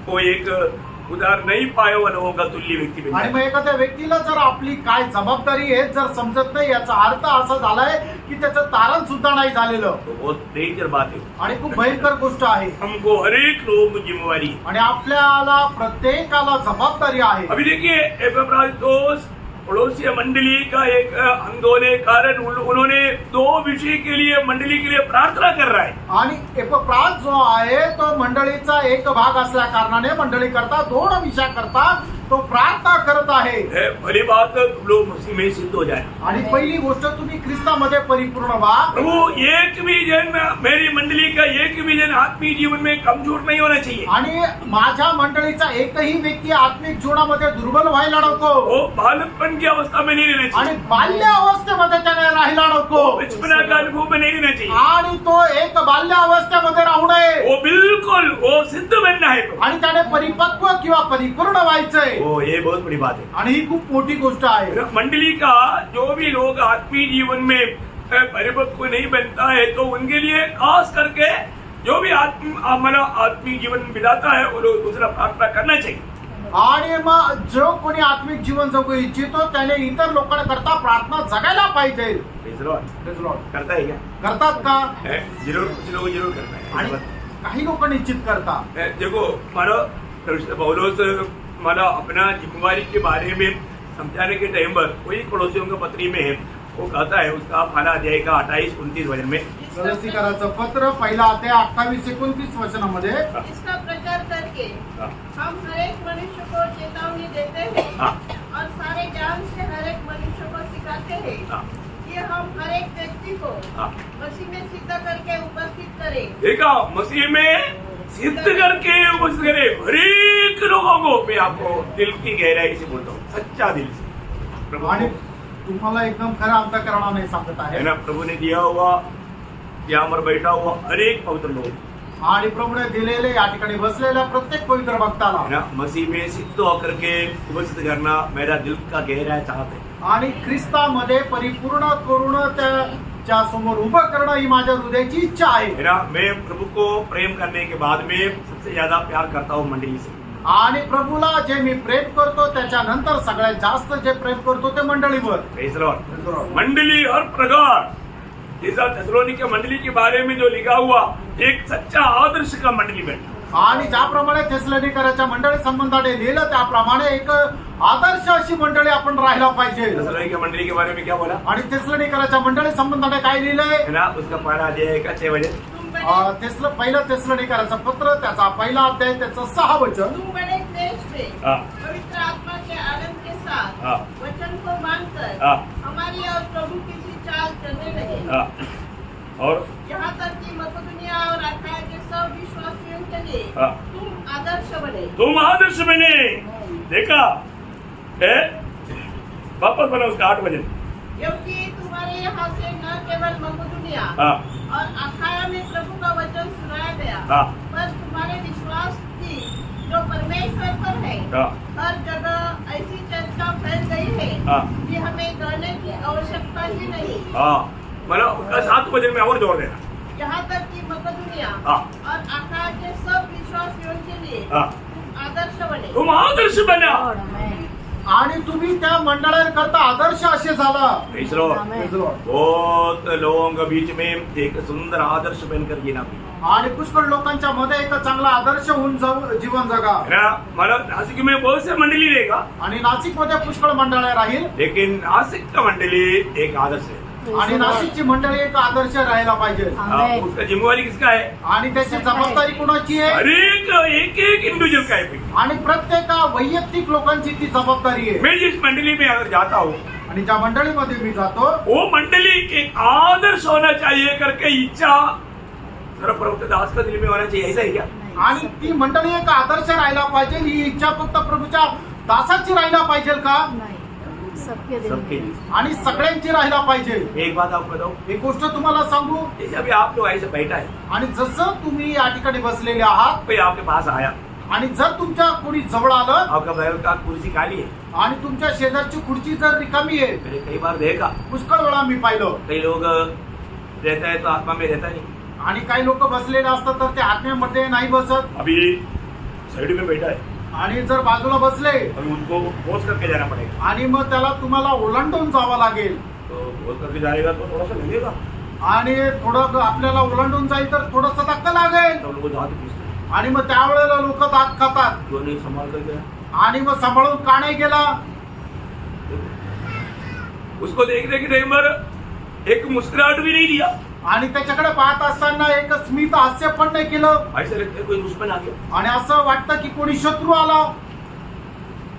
वो एक उधार नहीं पाए हुआ लोगों का तुल्य व्यक्ति बन आणि मग एखाद्या व्यक्तीला जर आपली काय जबाबदारी आहे जर समजत नाही याचा अर्थ असा झालाय की त्याचं तारण सुद्धा नाही झालेलं। तो बहुत डेंजर बात है आणि खूप भयंकर गोष्ट आहे। हमको हरेक लोगों को जिम्मेवारी है। आणि आपल्याला प्रत्येकाला जबाबदारी आहे। अभी देखिए एपफ्रादितुस पड़ोसी मंडली का एक अंग होने कारण उन्होंने 2 विषय के लिए मंडली के लिए प्रार्थना कर रहा है। आणि एपफ्रास जो आहे तो मंडळीचा एक भाग असल्या कारणाने मंडळी करता 2 विषया करता तो प्रार्थना करत आहे। भली बात तुम लोग मसीह में सिद्ध हो जाए। आणि पहिली गोष्ट तुम्ही ख्रिस्तामध्ये परिपूर्ण व्हा। प्रभु एक भी जन मेरी मंडली का एक भी जन आत्मिक जीवन में कमजोर नहीं होना चाहिए। आणि माझ्या मंडळीचा एकही व्यक्ती आत्मिक जीवनामध्ये दुर्बल व्हायला नको। वो बालकपन की अवस्था में नहीं रहना आणि चाहिए, बाल्य अवस्थेमध्ये त्याने राहिला नको। बचपना का अनुभव में नहीं रहना चाहिए, आणि तो एक बाल्य अवस्थेमध्ये राहू नये। वो बिल्कुल वो सिद्ध बनना है। आणि त्याने परिपक्व किंवा परिपूर्ण व्हायचंय। ओ ये बहुत बड़ी बात है। आणि ही खूप मोठी गोष्ट आहे। मंडली का जो भी लोग आत्मीय जीवन में परिपक्व नहीं बनता है तो उनके लिए खास करके जो भी आत्मिक जीवन बिताता है वो लोग दूसरा प्रार्थना करना चाहिए। आणि मग जो कोणी आत्मिक जीवन जगू इच्छितो त्याने इतर लोकांकरता प्रार्थना जगायला पाहिजे। करता है क्या? करतात का? जरूर कुछ लोग जरूर करता है। आणि काही लोक निश्चित करतात। देखो मानो पौलुस मला अपना जिम्मेवारी के बारे में समझाने के टाइम पर वही पड़ोसियों के पत्री में है, वो कहता है उसका पहला अध्याय का 28-29 वचन में, गलतीकाराचं पत्र पहिला अध्याय 28-29 वचनामध्ये इसका प्रचार करके हाँ, हम हर एक मनुष्य को चेतावनी देते हैं हाँ, और सारे ज्ञान से हर एक मनुष्य को सिखाते हैं हाँ, कि हम हर एक व्यक्ति को हाँ। मसीह में सिद्ध करके उपस्थित करें। देखा, मसीह में सिद्ध करके उपस्थित करे हर एक लोगों को। मैं आपको दिल की गहराई से बोलता हूँ, सच्चा दिल से प्रभु आणि को, तुम्हाला एकदम खऱ्या अंतःकरणाने सांगत है आहे ना, प्रभु ने दिया हुआ यहाँ पर बैठा हुआ हर एक पवित्र लोग, आणि प्रभूने दिलेले या ठिकाणी बसलेल्या प्रत्येक पवित्र है भक्ताला ना, मसीह में सिद्ध होकर के उपस्थित करना मेरा दिल का गहरा चाहत है। आणि ख्रिस्तामध्ये परिपूर्ण करून त्याच्या समोर उभं करणं ही माझ्या हृदयाची इच्छा आहे। है ना, मैं प्रभु को प्रेम करने के बाद में सबसे ज्यादा प्यार करता हूँ मंडली से। आणि प्रभूला जे मी प्रेम करतो त्याच्यानंतर सगळ्यात जास्त जे प्रेम करतो ते मंडळीवर। Praise the Lord। मंडली हर प्रकार, जैसा थेसलोनिके मंडली के बारे में जो लिखा हुआ, एक सच्चा आदर्श का मंडली बैठा, आणि ज्याप्रमाणे थेसलोनिकराच्या मंडळी संबंधाने लिहिलं त्याप्रमाणे एक आदर्श अशी मंडळी आपण राहायला पाहिजे। थेसलोनिके मंडली के बारे में क्या बोला, आणि थेसलोनिकराच्या मंडळी संबंधाने काय लिहिलंय है ना, उसका पहला अध्याय का 6 वचन, तुम बड़े पहिलं थेसलोनिकराचं पत्र त्याचा पहिला अध्याय त्याचं 6 वचन। तुम बड़े श्रेष्ठ थे हाँ, पवित्र आत्मा के आनंद के साथ हाँ, वचन को मानकर हाँ, हमारी और प्रभु की सी चाल चलने लगे। हाँ, और यहाँ तक कि मकदूनिया और अखाया के सब विश्वासियों के लिए हाँ, तुम आदर्श बने। तुम आदर्श बने। देखा है, वापस बना उसका 8 वचन, क्योंकि तुम्हारे यहाँ से न केवल मकदूनिया हाँ, और अखाया में प्रभु का वचन सुनाया गया, हाँ, पर तुम्हारे विश्वास की जो परमेश्वर पर है हाँ, हर जगह ऐसी चर्चा फैल गई है हाँ, कि हमें कहने की आवश्यकता ही नहीं। हाँ, मतलब उसका 7 वचन में और जोर देना, यहाँ तक कि मकदूनिया हाँ, और अखाया के सब विश्वासियों के लिए हाँ, तुम आदर्श बने। तुम आदर्श बना। आणि तुम्ही त्या मंडळांकरता आदर्श असे झाला। Praise the Lord। बहुत लोगों के बीच में एक सुंदर आदर्श बनकर जीना भी, आणि पुष्कळ लोकांच्या मध्ये एक चांगला आदर्श होऊन जीवन जगा। है ना, मतलब नासिक में बहुत से मंडली रहेगा, आणि नाशिक मध्ये पुष्कळ मंडळे राहील, लेकिन नासिक का मंडली एक आदर्श है। आणि नाशिकची मंडळी एक आदर्श राहायला पाहिजे। उसका जिम्मेवारी किसका है, आणि त्याची जबाबदारी कोणाची आहे? हर एक इंडिविजुअल का है। आणि प्रत्येक वैयक्तिक लोकांची ती जबाबदारी आहे। मैं जिस मंडली में अगर जाता हूँ, आणि ज्या मंडळीमध्ये मी जातो वो मंडली एक आदर्श होना चाहिए करके इच्छा सर्वप्रभु दास का दिल में होना चाहिए, ऐसा है क्या? आणि ती मंडळी एक आदर्श राहायला पाहिजे ही इच्छा फक्त प्रभूच्या दासाची राहायला पाहिजे का? सबके दिल सबके में। लिए। आणि सगळ्यांची राहायला पाहिजे। एक बात आपको बताओ, एक गोष्ट तुम्हाला सांगू, जैसे अभी आप लोग ऐसे बैठा है, आणि जसं तुम्ही या ठिकाणी बसलेले आहात कोई आपके पास आया, आणि जर तुमच्या कोणी जवळ आलं आपका बगल का कुर्सी खाली है, आणि तुमच्या शेजारची खुर्ची जर रिकामी आहे, मैंने कई बार देखा, पुष्कळ वेळा मी पाहिलं, कई लोग रहता है तो आत्मा में रहता नहीं, आणि काही लोक बसलेले असतात तर ते आत्म्यामध्ये नाही बसत, अभी साइड में बैठा है, आणि जर बाजूला बसले अभी उनको पोज करके जाना पड़ेगा, आणि मग त्याला तुम्हाला ओलांडून जावं लागेल, तो पोज करके जाएगा तो थोड़ा सा लगेगा, आणि थोडं आपल्याला ओलांडून जाईल तर थोडस धक्का लागेल, तो लोग हाथ पूछते आणि मग त्यावेळेला लोक दात खातात, जो नहीं संभाल कर गया, आणि मग सांभाळून का नाही गेला? उसको देखने के टाइम पर एक मुस्कुराहट भी नहीं दिया, आणि त्याच्याकडे पाहत असताना एक स्मित हास्य पण नाही केलं, ऐसा लगता है कोई दुश्मन आ गया, आणि असं वाटतं की कोणी शत्रू आला।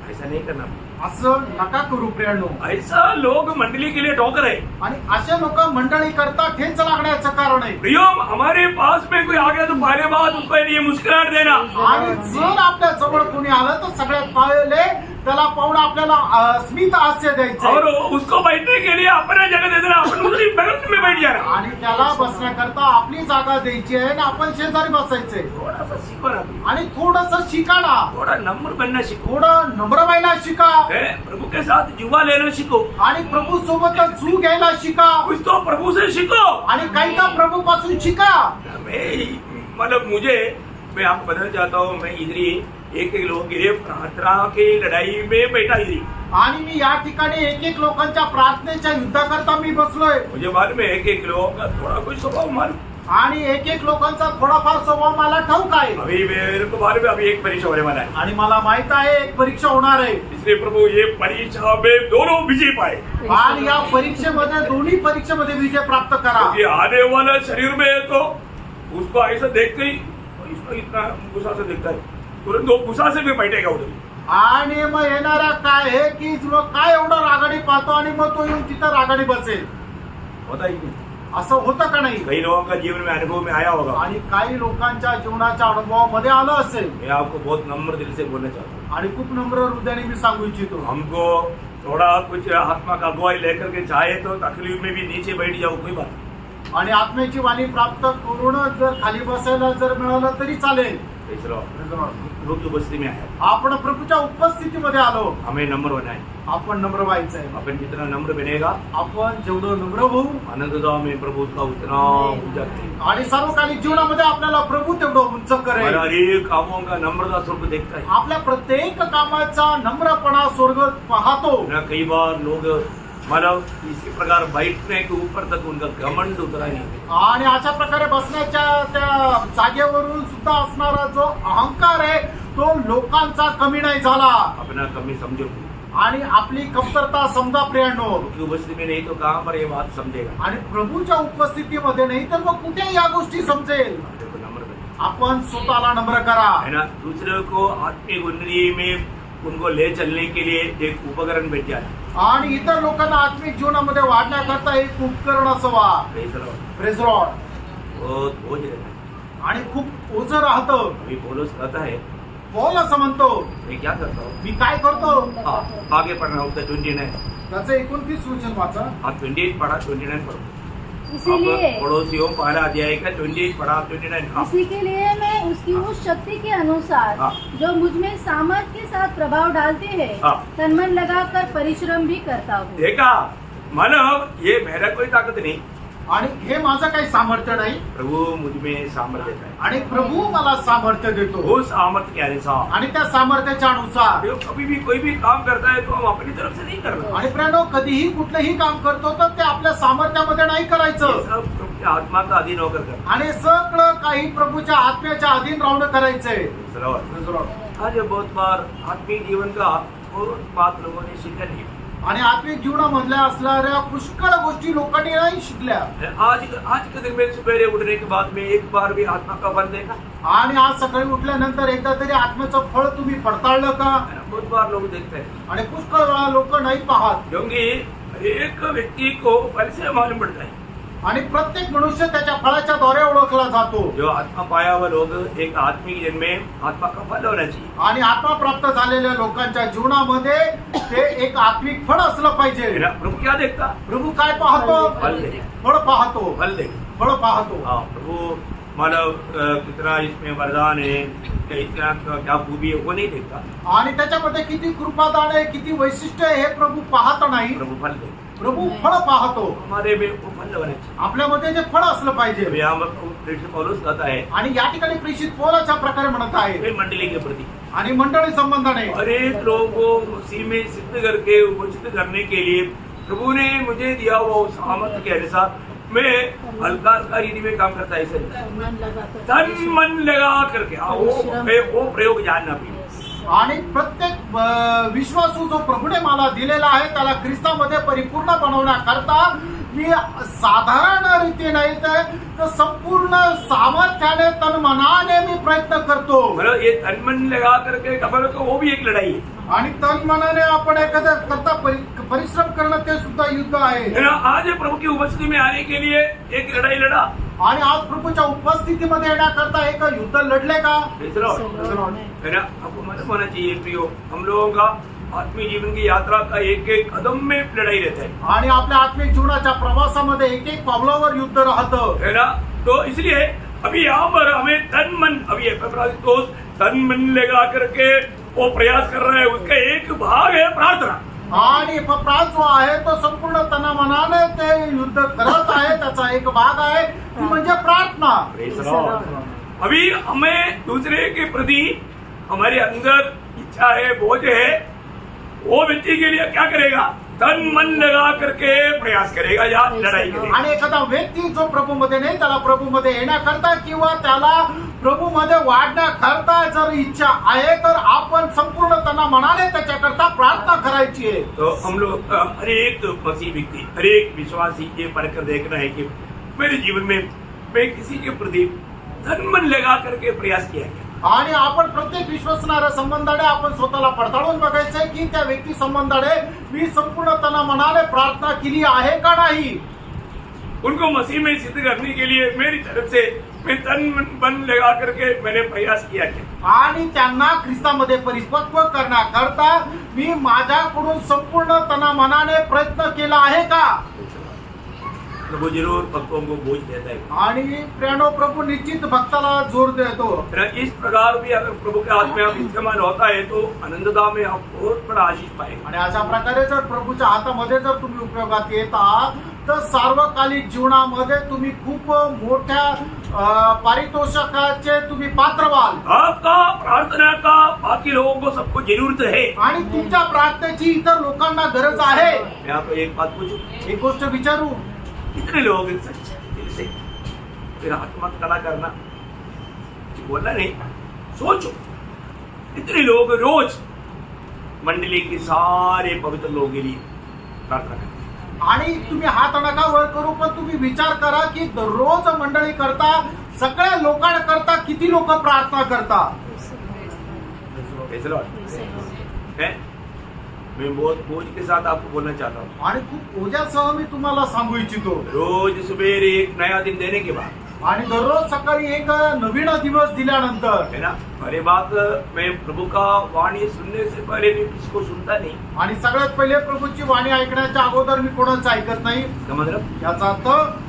ऐसा नहीं करना, असं नका करू प्रियांनो। ऐसा लोग मंडली के लिए ठोकर है। आणि असे लोक मंडळी करता ठेच लागण्याचं कारण आहे। प्रियो, हमारे पास में कोई आ गया तो पहले बात उसको ये मुस्कुराहट देना, आणि जर आपल्या जवळ कोणी आलं तर सगळ्यात पहिले त्याला पाहून आपल्याला स्मित हास्य और द्यायचं, उसको बैठने के लिए अपना जगह दे देना, अपन दूसरी बगल में बैठ जाना, आणि त्याला बसण्याकरता आपली जागा द्यायची आहे आणि आपण शेजारी बसायचंय, थोड़ा सा सीखो ना, आणि थोडस शिका ना, थोड़ा नम्र बनना सीखो, थोडं नम्र व्हायला शिका, प्रभु के साथ जुवा लेना सीखो, आणि प्रभू सोबत झू घ्यायला शिका, कुछ तो प्रभु से सीखो। आणि काही का प्रभू पासून शिका। मतलब मैं आपको बताना चाहता हूँ, मैं इधर एक लोगों के लिए प्रार्थना की लड़ाई में बैठा इधर, आणि मी या ठिकाणी एक लोकांच्या प्रार्थनेच्या युद्धाकरता मी बसलोय। मुझे मालूम है एक लोगों का थोड़ा कोई स्वभाव मालूम आणि एक एक लोकांचा थोडाफार स्वभाव मला ठाऊक आहे अभी मेरे को मालूम है अभी एक परीक्षा होने वाला है, आणि मला माहित आहे एक परीक्षा होणार आहे इसलिए प्रभु ये परीक्षा में दोनों विजय पाए, आणि या परीक्षेमध्ये दोन्ही परीक्षेमध्ये विजय प्राप्त करा क्योंकि आने वाला शरीर में है तो उसको ऐसा देखते ही इसको इतना गुस्सा से देखता है, तुरंत वो गुस्सा से भी बैठेगा उधर। आणि मग येणारा काय आहे की तुला काय एवढा रागाडी पाहतो आणि मग तो येऊन तिथं रागाडी बसेल, होता ही नहीं। असं होतं का नाही? कई लोगों का जीवन में अनुभव में आया होगा। आणि काही लोकांच्या जीवनाच्या अनुभवामध्ये आलं असेल। मैं आपको बहुत नम्र दिल से बोलना चाहता हूँ, आणि खूप नम्र हृदयाने मी सांगू इच्छितो, हमको थोड़ा कुछ आत्मा का अगुवाई लेकर के चाहे तो तकलीफ में भी नीचे बैठ जाओ, कोई बात नहीं। आणि आत्म्याची वाणी प्राप्त करून जर खाली बसायला जर मिळालं तरी चालेल। प्रभु की उपस्थिति में आया, आपण प्रभूच्या उपस्थितीमध्ये आलो, हमें नम्र होना है। आपण नम्र व्हायचं आहे। अपन जितना नम्र बनेगा, आपण जेवढं नम्र होऊ आनंददायक में प्रभु उसका उतना ऊंचा करेगा। आणि सर्वकालिक जीवनामध्ये आपल्याला प्रभू तेवढं उंच करेल। हमारा हर एक कामों का नम्रता स्वर्ग देखता है आपल्या प्रत्येक कामाचा नम्रपणा स्वर्ग पाहतो। ना। कई बार लोग मतलब इसी प्रकार बैठने के ऊपर तक उनका घमंड उतरा नहीं, आणि अशा प्रकारे बसण्याच्या त्या जागेवरून सुद्धा असणारा जो अहंकार आहे तो लोकांचा कमी नाही झाला। अपना कमी समझो, आणि आपली कमतरता समजा प्रियांनो, उसकी उपस्थिति में नहीं तो कहाँ पर ये बात समझेगा। आणि प्रभूच्या उपस्थितीमध्ये नाही तर मग कुठे या गोष्टी समजेल। देखो नम्र बने, आपण स्वतःला नम्र करा है ना। दूसरे को आत्मिक उन्नति में उनको ले चलने के लिए एक उपकरण भेट जाए, आणि इतर लोकांना आत्मिक जीवनामध्ये वाढण्याकरता एक उपकरण असावा। Praise Lord. बहुत बोझ रहता है। आणि खूप ओझं राहतं। अभी पौलुस कहता है, बोल असं म्हणतो, मैं क्या करता हूँ, मी काय करतो। आगे पढ़ना होता है 29, त्याचं 29 वचन वाचा। 28 पढ़ा, 29 पढ़ो। इसीलिए पड़ोसियों पहला अध्याय का 28 पढ़ा, 29। इसी के लिए मैं उसकी उस शक्ति के अनुसार हाँ। जो मुझ में सामर्थ्य के साथ प्रभाव डालते हैं हाँ। तन मन लगाकर परिश्रम भी करता हूँ। देखा, मतलब ये मेरा कोई ताकत नहीं, आणि हे माझं काही सामर्थ्य नाही, प्रभु मुझ में सामर्थ्य देता है। आणि प्रभू मला सामर्थ्य देतो। वो सामर्थ्य के अनुसार, आणि त्या सामर्थ्याच्या अनुसार जो कभी भी कोई भी काम करता है तो हम अपनी तरफ से नहीं करना, आणि प्रियांनो कधीही कुठलंही काम करतो तर ते आपल्या सामर्थ्यामध्ये नाही ये करायचं, सब प्रभु की आत्मा का अधीन होकर करना। आणि सगळं काही प्रभूच्या आत्म्याच्या अधीन राहून करायचंय। आज बहुत बार आत्मिक जीवन का बहुत बात लोगों ने सीखा नहीं, आणि आत्मिक जीवनामधल्या असणाऱ्या पुष्कळ गोष्टी लोकांनी नाही शिकल्या। आज के दिन में सवेरे उठने के बाद में एक बार भी आत्मा का फल देखा, आणि आज सकाळी उठल्यानंतर एकदा तरी आत्म्याचं फळ तुम्ही पडताळलं का? बहुत बार लोग देखते हैं, आणि पुष्कळ वेळा लोक नाही पाहत, क्योंकि एक व्यक्ति को फल से मालूम पड़ता है। आणि प्रत्येक मनुष्य त्याच्या फळाच्या द्वारे ओळखला जातो। जो आत्मा पाया हुआ लोग एक आत्मिक जन्म में आत्मा का फल होना चाहिए, आणि आत्मा प्राप्त झालेल्या लोकांच्या जीवनामध्ये ते एक आत्मिक फळ असलं पाहिजे। है ना। प्रभु क्या देखता, प्रभू काय पाहतो? फल देखता, फळ पाहतो, फल देखता। फळ पाहतो। हाँ, प्रभु मानव कितना इसमें वरदान है, इतना क्या खूबी है वो नहीं देखता, आणि त्याच्यामध्ये किती कृपादान आहे, किती वैशिष्ट्य आहे हे प्रभू पाहत नाही, प्रभु फल देखता। प्रभू फळ पाहतो। हमारे में वो फल होना चाहिए। आपल्यामध्ये जे फळ असलं पाहिजे। अभी यहाँ प्रेषित पौलुस कहता है, आणि या ठिकाणी प्रेषित पौलाच्या प्रकारे म्हणत आहे, वे मंडली के प्रति आणि मंडळी संबंधाने अनेक लोगों को उसी में सिद्ध करके उपस्थित करने के लिए प्रभु ने मुझे दिया हुआ उस सामर्थ्य के अनुसार मैं हल्का रीति में काम करता है। ऐसे तन मन लगा करके वो प्रयोग जानना भी, आणि प्रत्येक विश्वासू जो प्रभूने मला दिलेला आहे त्याला ख्रिस्तामध्ये परिपूर्ण बनवण्याकरता मी साधारण रीती नाही तर संपूर्ण सामर्थ्याने तन मनाने मी प्रयत्न करतो। मतलब ये तन मन लगा करके खबर को वो भी एक लड़ाई है, आणि तन मनाने आपण एखाद्या करता परिश्रम करणं ते सुद्धा युद्ध आहे। आज प्रभु की उपस्थिति में आने के लिए एक लड़ाई लड़ा, आणि आज प्रभूच्या उपस्थितीमध्ये येण्याकरता एक युद्ध लढले का? है ना। आपको मालूम होना चाहिए प्रियो, हम लोगों का आत्मिक जीवन की यात्रा का एक एक कदम में लड़ाई रहता है, आणि आपल्या आत्मिक जीवनाच्या प्रवासामध्ये एक एक पावलावर युद्ध राहतं, है ना। तो इसलिए अभी यहाँ पर हमें तन मन, अभी दोस्त तन मन लगा करके वो प्रयास कर रहा है, उसका एक भाग है प्रार्थना। आणि प्राण जो आहे तो संपूर्ण तन मनाने ते युद्ध करत आहे, त्याचा एक भाग आहे ती म्हणजे प्रार्थना। अभी हमें दूसरे के प्रति हमारे अंदर इच्छा है, बोझ है, वो व्यक्ति के लिए क्या करेगा, तन मन लगा करके प्रयास करेगा या लड़ाई करेगा। आणि एखादा व्यक्ती जो प्रभूमध्ये नाही त्याला प्रभूमध्ये येण्याकरता किंवा त्याला प्रभूमध्ये वाढण्याकरता जर इच्छा आहे तर आपण संपूर्ण त्यांना मनाने त्याच्याकरता प्रार्थना करायची आहे। तो हम लोग हर एक मसीह व्यक्ति, हर एक विश्वासी ये परख कर देखना है कि मेरे जीवन में मैं किसी के प्रति तन मन लगा करके प्रयास किया है। आणि आपण प्रत्येक विश्वसणाऱ्या संबंधाने आपण स्वतःला पडताळून बघायचंय की त्या व्यक्ती संबंधाने मी संपूर्ण त्यांना मनाने प्रार्थना केली आहे का नाही। उनको मसीह में सिद्ध करने के लिए मेरी तरफ से मैं तन मन लगा करके मैंने प्रयास किया है। आणि त्यांना ख्रिस्तामध्ये परिपक्व करण्याकरता मी माझ्याकडून संपूर्ण त्यांना मनाने प्रयत्न केला आहे का। प्रभु जरूर भक्तों को बोझ देता है आणि प्रियानो प्रभु निश्चित भक्ताला जोर देतो। इस प्रकार भी अगर प्रभु के हाथ में आप इस्तेमाल होता है तो आनंदता में आप बहुत बड़ा आशीष पाएंगे। आणि अशा प्रकारे जर प्रभूच्या हातामध्ये जर तुम्ही उपयोगात येत आहात तर सार्वकालिक जीवनामध्ये तुम्ही खूप मोठ्या पारितोषिकाचे तुम्ही पात्र व्हाल। आपका प्रार्थना का बाकी लोगों को सबको जरूरत है आणि तुमच्या प्रार्थनेची इतर लोकांना गरज आहे। मैं आपको एक बात पूछूं, एक गोष्ट विचारू, कितने लोग सच्चे दिल से फिर आत्मा खड़ा करना बोलना नहीं, सोचो कितने लोग रोज मंडली के सारे पवित्र लोगों के लिए प्रार्थना करते हैं। आणि तुम्ही हात नका वर करू पण तुम्ही विचार करा की दररोज मंडळी करता सगळ्या लोकांकरता किती लोक प्रार्थना करता। Praise the Lord. हैं? मैं बहुत बोझ के साथ आपको बोलना चाहता हूँ। आणि खूप ओझ्यासह मी तुम्हाला सांगू इच्छितो, रोज सवेरे एक नया दिन देने के बाद आणि दररोज सकाळी एक नवीन दिवस दिल्यानंतर है ना, पहले बात मैं प्रभु का वाणी सुनने से पहले मैं किसको सुनता नहीं। आणि सगळ्यात पहिले प्रभूची वाणी ऐकण्याच्या अगोदर मी कोणाचं ऐकत नाही। इसका मतलब याचा अर्थ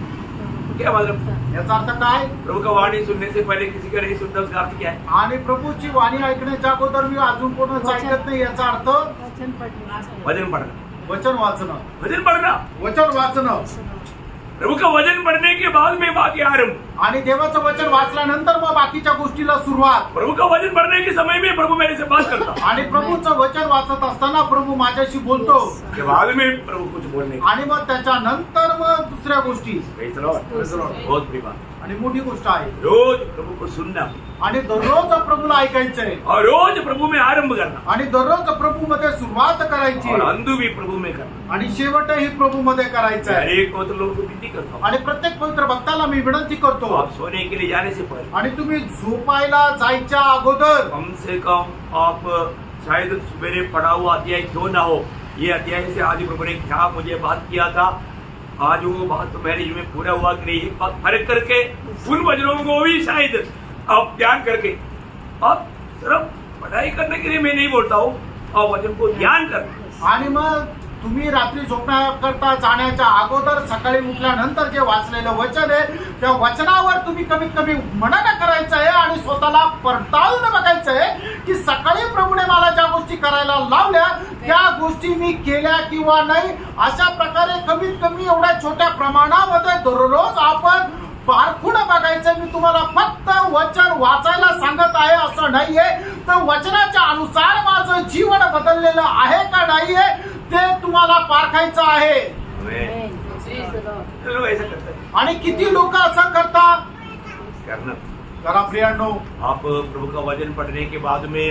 क्या मतलब? याचा अर्थ काय? प्रभु का वाणी सुनने से पहले किसी का नहीं सुनता, उसका अर्थ क्या है? आणि प्रभूची वाणी ऐकण्याच्या अगोदर मी अजून कोणाचं ऐकत नाही याचा अर्थ वचन पढ़ना वचन पढ़ना, वचन वाचणं, वचन पढ़ना, वचन वाचणं। प्रभु का वचन पढ़ने के बाद में बाकी आरंभ। आणि देवाचं वचन वाचल्यानंतर मग बाकीच्या गोष्टीला सुरुवात। प्रभु का वचन पढ़ने के समय में प्रभु मेरे से बात करता, आणि प्रभूचं वचन वाचत असताना प्रभू माझ्याशी बोलतो, के बाद में प्रभु कुछ बोलने आणि मग त्याच्यानंतर मग दुसऱ्या गोष्टी। Praise the Lord. बहुत बड़ी बात। आणि मोठी गोष्ट आहे रोज प्रभु को सुनना आणि दररोज प्रभूला ऐकायचंय और रोज प्रभु में आरंभ करना आणि दररोज प्रभू मध्ये सुरुवात करायची और अंधु भी प्रभु में करना। आणि शेवटही प्रभू मध्ये करायचं हर आहे। एक पवित्र लोगों को विनती करता हूँ, आणि प्रत्येक पवित्र भक्ताला मी विनंती करतो, आप सोने के लिए जाने से पहले आणि तुम्ही झोपायला जायच्या अगोदर कम से कम आप शायद सवेरे पढ़ा हुआ अध्याय क्यों ना हो, ये अध्याय से आज प्रभु ने क्या मुझे बात किया था, आज वो बात तो मेरे जीवन में पूरा हुआ कि नहीं, एक बात फर्क करके उन वचनों को भी शायद आप ध्यान करके, आप सिर्फ पढ़ाई करने के लिए मैं नहीं बोलता हूँ, आप वचन को ध्यान कर। आणि मग तुम्ही रात्री झोपण्याकरता जाण्याच्या अगोदर सकाळी उठल्यानंतर जे वाचलेलं वचन आहे त्या वचनावर तुम्ही कमीत कमी मनन करायचं आहे आणि स्वतःला पडताळून बघायचं आहे की सकाळी प्रभूने मला ज्या गोष्टी करायला लावल्या त्या गोष्टी मी केल्या किंवा नाही। अशा प्रकारे कमीत कमी एवढ्या छोट्या प्रमाणामध्ये दररोज आपण पारखून बघायचं। मी तुम्हाला फक्त वचन वाचायला सांगत आहे असं नाहीये, तर वचनाच्या अनुसार माझं जीवन बदललेलं आहे का नाहीये ते तुम्हाला पारखायचं आहे। चलो ऐसा करते हैं, आणि किती लोक असं करतात? करना। करा प्रियांनो, आप प्रभु का वचन पढ़ने के बाद में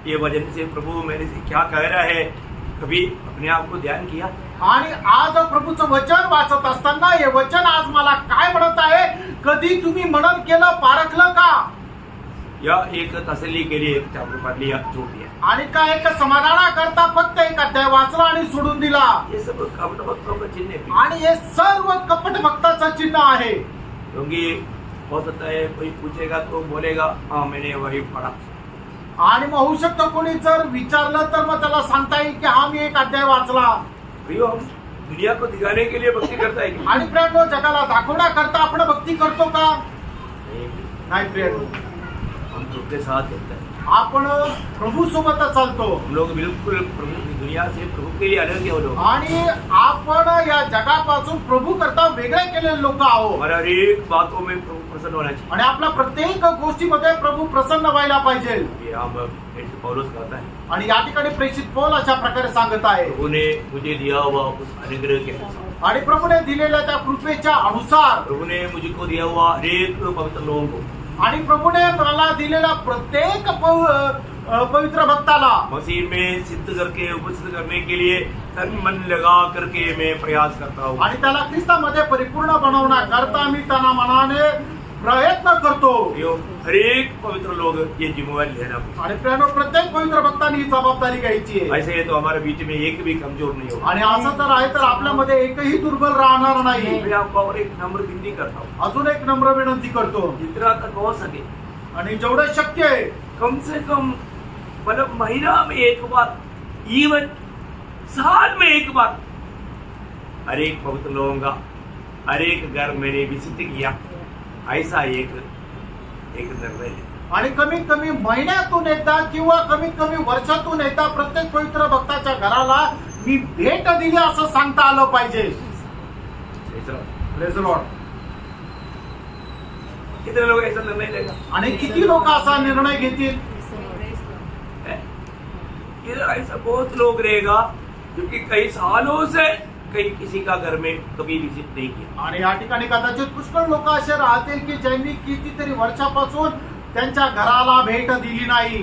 ये वचन से प्रभु मेरे से क्या कह रहा है, कभी अपने आप को ध्यान किया? आणि आज प्रभूचं वचन वाचत असताना हे वचन आज मला काय म्हणत आहे, कधी तुम्ही मनन केलं, पारखलं का? या एक तसल्ली के लिए एक चैप्टर पढ़ लिया, छोड़ दिया, आणि काय एक समाधानाकरता फक्त एक अध्याय वाचला आणि सोडून दिला। ये सब कपट भक्तों का चिन्ह है। आणि हे सर्व कपट भक्ताचं चिन्ह आहे। क्योंकि हो सकता है कोई पूछेगा तो बोलेगा हाँ मैंने वही पढ़ा, आणि मग होऊ शकतं कोणी जर विचारलं तर मग त्याला सांगता येईल की हा मी एक अध्याय वाचला। भैया हम दुनिया को दिखाने के लिए भक्ति करता है क्या? आणि प्रियांनो जगाला दाखवण्याकरता आपण भक्ती करतो का? नाही प्रियांनो, हम प्रभु के साथ चलते हैं, आपण प्रभू सोबत चालतो हम लोग बिल्कुल प्रभु की दुनिया से प्रभु के लिए अलग है। वो लोग आणि आपण या जगापासून प्रभू करता वेगळे केलेले लोक आहोत। हमारा हर एक बातों में प्रभु प्रसन्न होना चाहिए। आणि आपल्या प्रत्येक गोष्टीमध्ये प्रभु प्रसन्न व्हायला पाहिजे। ये हम पौलुस कहता है, आणि या ठिकाणी प्रेषित पौल अशा प्रकारे सांगत आहे, प्रभु ने मुझे दिया हुआ उस अनुग्रह के अनुसार, आणि प्रभूने दिलेल्या त्या कृपेच्या अनुसार, प्रभु ने मुझको दिया हुआ हरेक पवित्र लोगों को, आणि प्रभूने मला दिलेला प्रत्येक पवित्र भक्ताला मसीह में सिद्ध करके उपस्थित करने के लिए तन मन लगा करके मैं प्रयास करता हूँ। आणि त्याला ख्रिस्तामध्ये परिपूर्ण बनवण्याकरता मी त्यांना मनाने प्रयत्न करतो। हरेक पवित्र लोग ये जिम्मेवारी लेना पड़ेगा। आणि प्रियानो, प्रत्येक पवित्र भक्तांनी ही जबाबदारी घ्यायची आहे। ऐसे है तो हमारे बीच में एक भी कमजोर नहीं होगा। आणि असं तर आहे तर आपल्यामध्ये एकही दुर्बल राहणार नाही। मैं आपको और एक नम्र विनती करता हूँ, अजून एक नम्र विनंती करतो, जितना तक हो सके आणि जेवढं शक्य आहे कम से कम मतलब महीना में एक बार, इवन साल में एक बार, हर एक पवित्र लोगों का हर एक घर मैंने विजिट किया, ऐसा एक निर्णय है। आणि कमीत कमी महिन्यातून एकदा किंवा कमीत कमी वर्षातून एकदा प्रत्येक पवित्र भक्ताच्या घराला मी भेट दिली असं सांगता आलं पाहिजे। Praise the Lord. कितने लोग ऐसा निर्णय लेगा? आणि किती लोक असा निर्णय घेतील? इधर ऐसा बहुत लोग रहेगा जो कि कई सालों से कहीं किसी का घर में कभी विजिट नहीं किया। आणि या ठिकाणी कदाचित पुष्कळ लोक असे राहतील की ज्यांनी कितीतरी वर्षापासून त्यांच्या घराला भेट दिली नाही।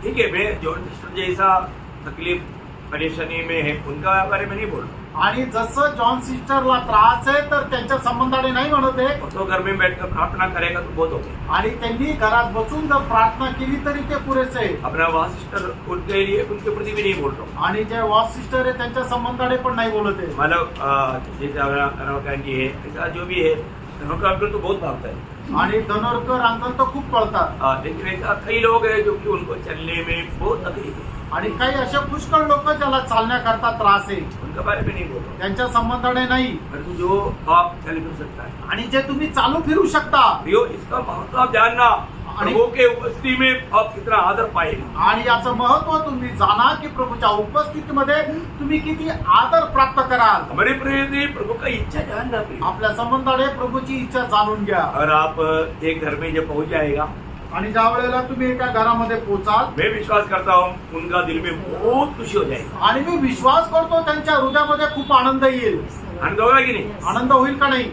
ठीक है, मैं जॉन सिस्टर जैसा तकलीफ परेशानी में है उनका बारे में नहीं बोल रहा, आणि जसं जॉन सिस्टरला त्रास आहे तर त्यांच्या संबंधाने नाही म्हणत आहे, वो तो घर में बैठकर प्रार्थना करेगा तो बहुत हो गया। आणि त्यांनी घरात बसून जर प्रार्थना केली तरी ते पुरेसे आहे। अपना वहाँ सिस्टर उनके लिए उनके प्रति भी नहीं बोल रहा हूँ। आणि जे वॉस सिस्टर आहे त्यांच्या संबंधाने पण नाही बोलत आहे। मतलब जैसे अनावकान की है, ऐसा जो भी है, अनावकान तो बहुत भागता है, आणि धनोरकर अंकल तर खूप पळतात। लेकिन ऐसा कई लोग हैं जो कि उनको चलने में बहुत तकलीफ है, आणि काही असे पुष्कळ लोक ज्याला चालण्याकरता त्रास आहे उनके बारे में नहीं बोल रहा हूँ। त्यांच्या संबंधाने नाही, परंतु जो आप चल फिर सकता है, आणि जे तुम्ही चालू फिरू शकता, प्रियो, इसका महत्व आप जानना, प्रभु के उपस्थिति में आप कितना आदर पाएंगे, आणि याचं महत्व तुम्ही जाणा की प्रभूच्या उपस्थितीमध्ये तुम्ही किती आदर प्राप्त कराल। हमारे प्रिय प्रभु का इच्छा जानना प्रिय। आपल्या संबंधाने प्रभूची इच्छा जाणून घ्या। और आप एक घर में जब पहुंच जाएगा, आणि ज्या वेळेला तुम्ही एका घरामध्ये पोहोचाल, मैं विश्वास करता हूँ उनका दिल में बहुत खुशी हो जाएगी। आणि मी विश्वास करतो त्यांच्या हृदयामध्ये खूप आनंद येईल। आनंद होगा कि नहीं? आनंद होईल का नाही?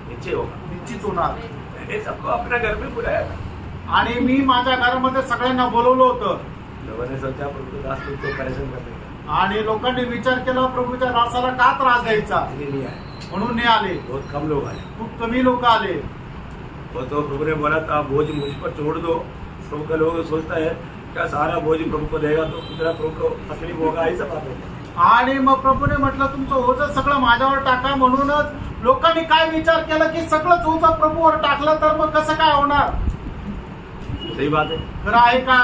निश्चय होगा। निश्चित होणार। मैंने सबको अपना घर में बुलाया था, आणि मी माझ्या घरामध्ये सगळ्यांना बोलवलं होतं, लोगों ने सोचा प्रभु दास को परेशान करने का, आणि लोकांनी विचार केला प्रभूच्या दासाला का त्रास द्यायचा, इसलिए नहीं आए, म्हणून नाही आले। बहुत कम लोग आए। खूप कमी लोक आले। वो तो प्रभु ने बोला था बोझ मुझ पर छोड़ दो। प्रभु का लोग सोचता है क्या सारा बोझ प्रभु को देगा तो कितना प्रभु को तकलीफ होगा, ऐसा बात है। आणि मग प्रभूने म्हटलं तुमचं ओझं सगळं माझ्यावर टाका, म्हणूनच लोकांनी काय विचार केला की सगळंच ओझं प्रभूवर टाकलं तर मग कसं काय होणार? सही बात है, खरं आहे का?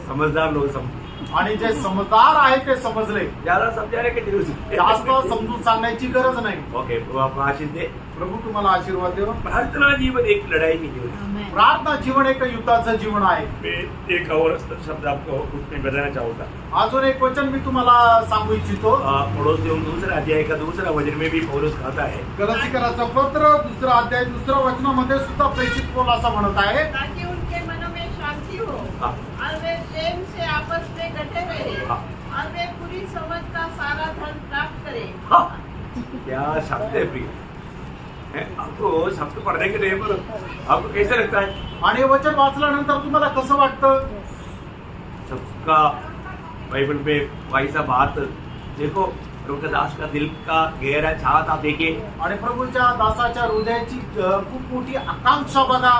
समझदार लोग समझ, आणि जे समजदार आहे ते समजले। ज्यादा समझाने की जरूरत नहीं। जास्त समजून सांगण्याची गरज नाही। ओके, प्रभु आपको आशीष दे। प्रभू तुम्हाला आशीर्वाद देव। प्रार्थना जीवन एक लड़ाई की जीवन है। प्रार्थना जीवन एक युद्धाचं जीवन आहे। मैं एक और शब्द आपको उसमें बताना चाहूंगा। अजून एक वचन मी तुम्हाला सांगू इच्छितो। पड़ोसियों दूसरा अध्याय का दूसरा वचन में भी पौलुस कहता है, गलातिकराचं पत्र दुसरा अध्याय दुसऱ्या वचनामध्ये सुद्धा प्रेषित पौल असं म्हणत आहे, ताकि उनके मनों में शांति हो हाँ। और वे प्रेम से आपस में गठे रहे हाँ। और वे पूरी समझ का सारा धन प्राप्त करें। हाँ, क्या शब्द है प्रिय। आपको शब्द पढ़ने के लिए आपको कैसे लगता है? आणि वचन वाचल्यानंतर तुम्हाला कसं वाटतं? सबका बाइबल में वैसा बात देखो, प्रभु के दास का दिल का गहरा चाहत आप देखिए, आणि प्रभूच्या दासाच्या हृदयाची खूप मोठी आकांक्षा बघा।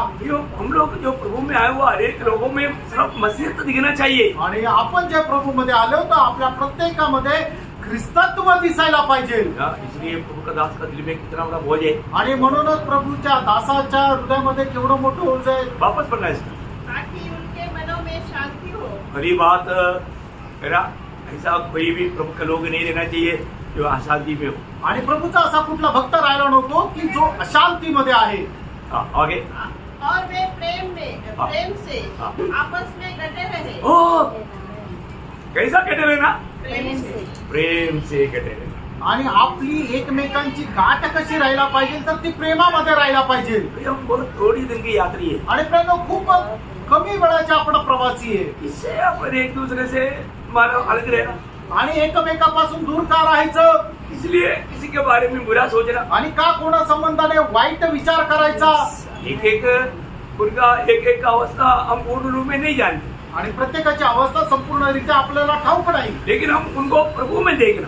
हम लोग जो प्रभु में आए हुआ हर एक लोगों में सिर्फ मसीहत दिखना चाहिए। आणि आपण जे प्रभू मध्ये आलो होतो आपल्या प्रत्येकामध्ये ख्रिस्तत्व दिसायला पाहिजे। इसलिए प्रभु का दास का दिल में कितना बड़ा बोझ है, आणि म्हणूनच प्रभूच्या दासाच्या हृदयामध्ये केवढं मोठं ओझं आहे। वापस पढ़ना है इसका। ताकि उनके मनों में शांति हो। पहली बात मेरा ऐसा कोई भी प्रभु का लोग नहीं रहना चाहिए जो अशांति में हो। आणि प्रभूचा असा कुठला भक्त राहिला नको की जो अशांतीमध्ये आहे। आगे, और वे प्रेम से हाँ। आपस में गठे रहे। ओ कैसा कटे रहना? प्रेम से। प्रेम से कटे रहना। आणि आपली एकमेकांची गाठ कशी राहायला पाहिजे तर ती प्रेमामध्ये राहायला पाहिजे. ये हम बहुत थोड़ी दिन की यात्री है, आणि प्रेम खूप कमी वेळाचे आपण प्रवासी आहे. इससे अपन एक दूसरे से मानो अलग रहना, आणि एकमेकापासून दूर का राहायचं, इसलिए किसी के बारे में बुरा सोचना, आणि का कोणा संबंधाने वाईट विचार करायचा. एक एक उनका एक एक अवस्था हम पूर्ण रूप में नहीं जानते, आणि प्रत्येकाची अवस्था संपूर्णरित्या आपल्याला ठाऊक नाही, लेकिन हम उनको प्रभु में देखना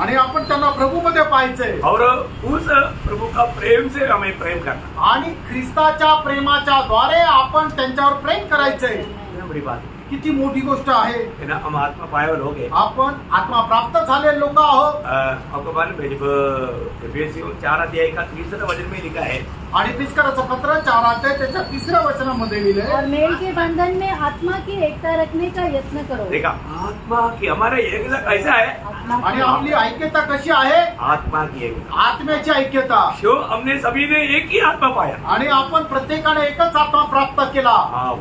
आणि आपण त्यांना प्रभूमध्ये पाहायचंय और उस प्रभु का प्रेम से हमें प्रेम करना. आणि ख्रिस्ताच्या प्रेमाच्या द्वारे आपण त्यांच्यावर प्रेम करायचंय. कितना बड़ी बात है, किती मोठी गोष्ट आहे. है ना. हम आत्मा पाए हुए लोग हैं. आपण आत्मा प्राप्त झालेले लोक आहोत. आपको मालूम है, जब एफएससी 4 अध्याय का 30 वचन में लिखा है, आणि तिसकराचं पत्र 4 अध्याय त्याच्या 3ऱ्या वचनामध्ये लिहिलंय, और मेल के बंधन में आत्मा की एकता रखने का यत्न करो. देखा आत्मा की हमारा एकता कैसा है, आत्मा आणि की- आपली ऐक्यता कशी आहे, आत्मा की एकता. आत्म्याची ऐक्यता. जो हमने सभी ने एक ही आत्मा पाया, आणि आपण प्रत्येकाने एकच आत्मा प्राप्त केला,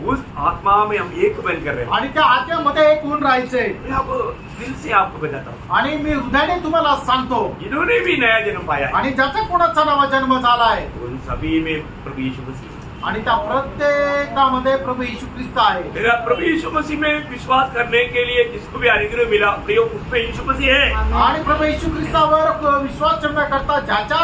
उस आत्मा में हम एक बन कर रहे हैं. आणि त्या आत्म्यामध्ये एक होऊन राहायचंय. मैं आपको दिल से आपको बताता हूँ, आणि मी हृदयाने तुम्हाला सांगतो, जिन्होंने भी नया जन्म पाया है, आणि ज्याचा कोणाचा नवा जन्म झालाय, उन सभी में प्रभु यीशु मसीह, आणि त्या प्रत्येकामध्ये प्रभु येशू ख्रिस्त आहे. मेरा प्रभु यीशु मसीह में विश्वास करने के लिए जिसको भी अनुग्रह मिला, प्रिय उसमें यीशु मसीह है. आमेन. आणि प्रभू येशू ख्रिस्तावर विश्वास ठेवण्याकरता ज्याच्या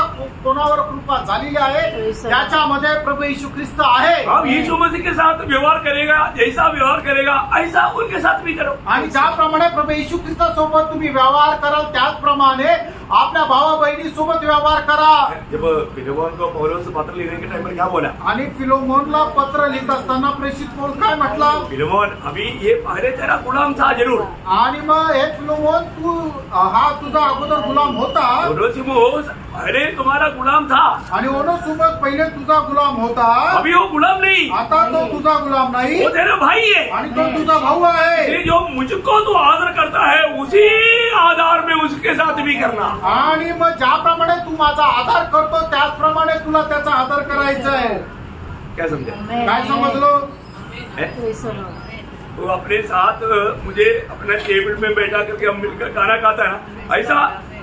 कोणावर कृपा झालेली आहे त्याच्यामध्ये प्रभू येशू ख्रिस्त आहे. अब यीशु मसीह के साथ व्यवहार करेगा, जैसा व्यवहार करेगा ऐसा उनके साथ भी करो. आणि ज्याप्रमाणे प्रभू येशू ख्रिस्तासोबत तुम्ही व्यवहार कराल त्याचप्रमाणे आपल्या भावा बहिणी सोबत व्यवहार करा. जब फिलिमोन को पौलुस पत्र लिखने के टाइम पर क्या बोला, आणि फिलोमोनला पत्र लिहित असताना प्रेषित पौल काय म्हटलं, फिलिमोन अभी ये पहले तेरा गुलाम था जरूर, आणि मग हे फिलोमोन तू हा तुझा अगोदर गुलाम होता, ओनेसिमुस पहले तुम्हारा गुलाम था, आणि ओनेसिमुस पहिले तुझा गुलाम होता, अभी वो गुलाम नहीं, आता तो तुझा गुलाम नाही वो तेरा भाई है. आणि तो तुझा भाऊ आहे. ये जो मुझको तू आदर करता है उसी आधार में उसके साथ भी करना. आणि मग ज्याप्रमाणे तू माझा आधार करतो त्याचप्रमाणे तुला त्याचा आदर करायचा आहे. क्या समझा? आमेन. काय समजलो? है? Press the Lord. वो अपने साथ मुझे अपने टेबल में बैठा करके हम मिलकर खाना खाता है ना, ऐसा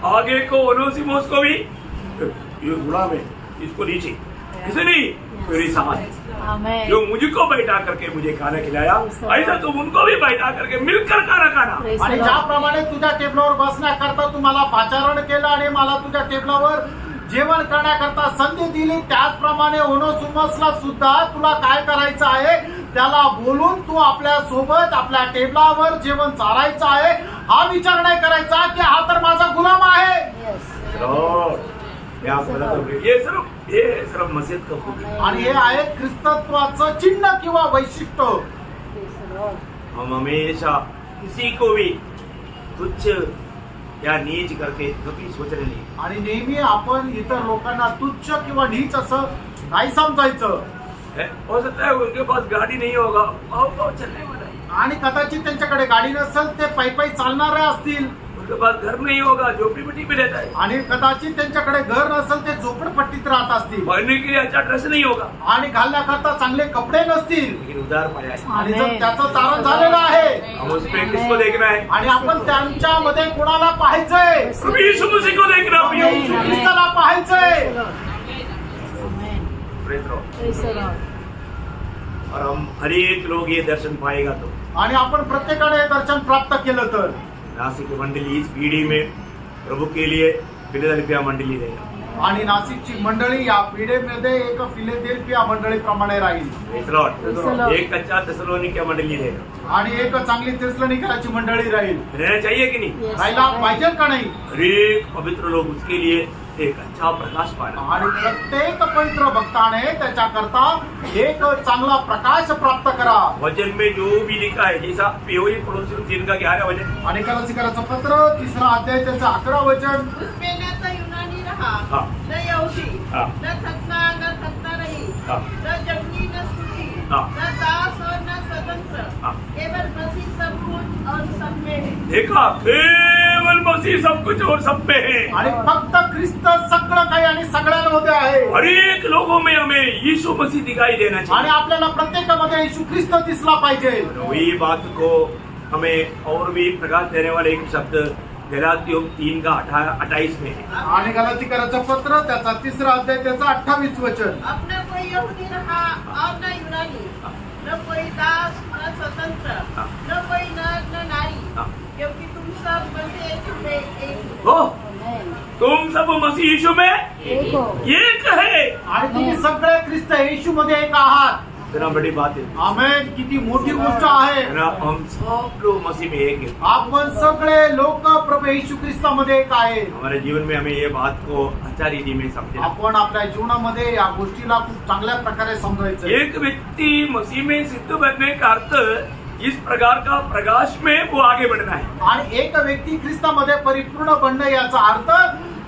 आगे को ओनेसिमुस को भी ये गुलाम है, इसको नीचे इसे नहीं मेरे साथ आमेन. जो मुझको बैठा करके मुझे खाना खिलाया, ऐसा तुम उनको भी बैठा करके मिलकर खाना खाना. प्रेस द आणि लॉर्ड. ज्याप्रमाणे तुझ्या टेबलावर बसण्याकरता तुम्हाला पाचारण केलं आणि मला तुझ्या टेबलावर जेवण करण्याकरता संधी दिली, त्याचप्रमाणे ओनेसिमुसला सुद्धा तुला काय करायचं आहे, त्याला बोलून तू आपल्या सोबत आपल्या टेबलावर जेवण चारायचं आहे. हा विचार नाही करायचा की हा तर माझा गुलाम आहे. Yes. मैं आपको बताता हूँ, ये सिर्फ मस्जिद का खूबी. आणि हे आहे ख्रिस्तत्वाचं चिन्ह किंवा वैशिष्ट्य. Press the Lord. हम हमेशा किसी को भी तुच्छ या नीच करके कभी सोचने नहीं. आणि नेहमी आपण इतर लोकांना तुच्छ किंवा नीच असं नाही समजायचं. हो सकता है उनके पास गाड़ी नहीं होगा, पाव चलने वाला है. आणि कदाचित त्यांच्याकडे गाडी नसेल, ते पायी चालणारे असतील. उनके पास घर नहीं होगा, झोपड़ी में रहता है. आणि कदाचित त्यांच्याकडे घर नसेल, ते झोपडपट्टीत राहत असतील. पहनने के लिए अच्छा ड्रेस नहीं होगा, आणि घालण्याकरता चांगले कपडे नसतील. लेकिन उधार पाया है. आणि जर त्याचं तारण झालेलं आहे, हम उसमें किसको देखना है? आणि आपण त्यांच्यामध्ये कोणाला पाहायचंय, प्रभु यीशु मसीह को देखना है. येशू ख्रिस्ताला पाहायचंय. Amen. Praise the Lord. Praise the Lord. और हम हर एक लोग ये दर्शन पाएगा तो आणि आपण प्रत्येकाने हे दर्शन प्राप्त केलं तर नासिक मंडली इस पीढ़ी में प्रभु के लिए फिलाडेल्फिया मंडली रहेगा. आणि नाशिकची मंडळी या पिढीमध्ये एक फिलाडेल्फिया मंडळीप्रमाणे राहील. Praise the Lord. Praise the Lord. एक अच्छा थेसलोनिके मंडली रहेगा. आणि एक चांगली थेसलोनिकेची मंडळी राहील. रहना चाहिए कि नहीं? Yes. राहायला पाहिजे का नाही? हर एक पवित्र लोग उसके लिए एक अच्छा प्रकाश पाना. आणि प्रत्येक पवित्र भक्ताने त्याच्याकरता एक चांगला प्रकाश प्राप्त करा. वचन में जो भी लिखा है, जैसा पेओई पड़ोसी 3 का 11 वचन, आणि कराचं पत्र 3रा अध्याय त्याचं 11 वचन. उसमें न तो यूनानी रहा, हाँ. न यहूदी, हाँ. न थकता नहीं, हाँ. न जंगली, न सूफी, हाँ. न दास और न स्वतंत्र, हाँ. केवल मसीह सब कुछ और सब में है. देखा केवल मसीह सब कुछ और सब पे है. आणि फक्त ख्रिस्त सगळं काही आणि सगळ्यांमध्ये आहे. हर एक लोगों में हमें यीशु मसीह दिखाई देना आणि चाहिए. आपल्याला प्रत्येकामध्ये येशू ख्रिस्त दिसला पाहिजे. वही बात को हमें और भी प्रकाश देने वाले एक शब्द गलातियों 3 का 28 में है। आणि गलातीकराचं पत्र त्याचा 3रा अध्याय त्याचा 28 वचन. अब न कोई यहूदी रहा और न यूनानी, न कोई दास न स्वतंत्र, न कोई नर न नारी, क्योंकि तुम सब मसीह यीशु में एक हो. हो, तुम सब मसीह यीशु में एक हो. एक है. आणि तुम्ही सगळे ख्रिस्त येशू मध्ये एक आहात. इतना बड़ी बात है आमेन. किती मोठी गोष्ट आहे. ना, हम सब लोग मसीह में एक है. आपण सगळे लोक प्रभू येशू ख्रिस्तामध्ये एक आहे. हमारे जीवन में हमें ये बात को अच्छा रीति में समझे. आपण आपल्या जीवनामध्ये या गोष्टीला खूप चांगल्या प्रकारे समजायचं. एक व्यक्ति मसीह में सिद्ध बनने का अर्थ इस प्रकार का प्रकाश में वो आगे बढ़ना है. आणि एक व्यक्ती ख्रिस्तामध्ये परिपूर्ण बनणं याचा अर्थ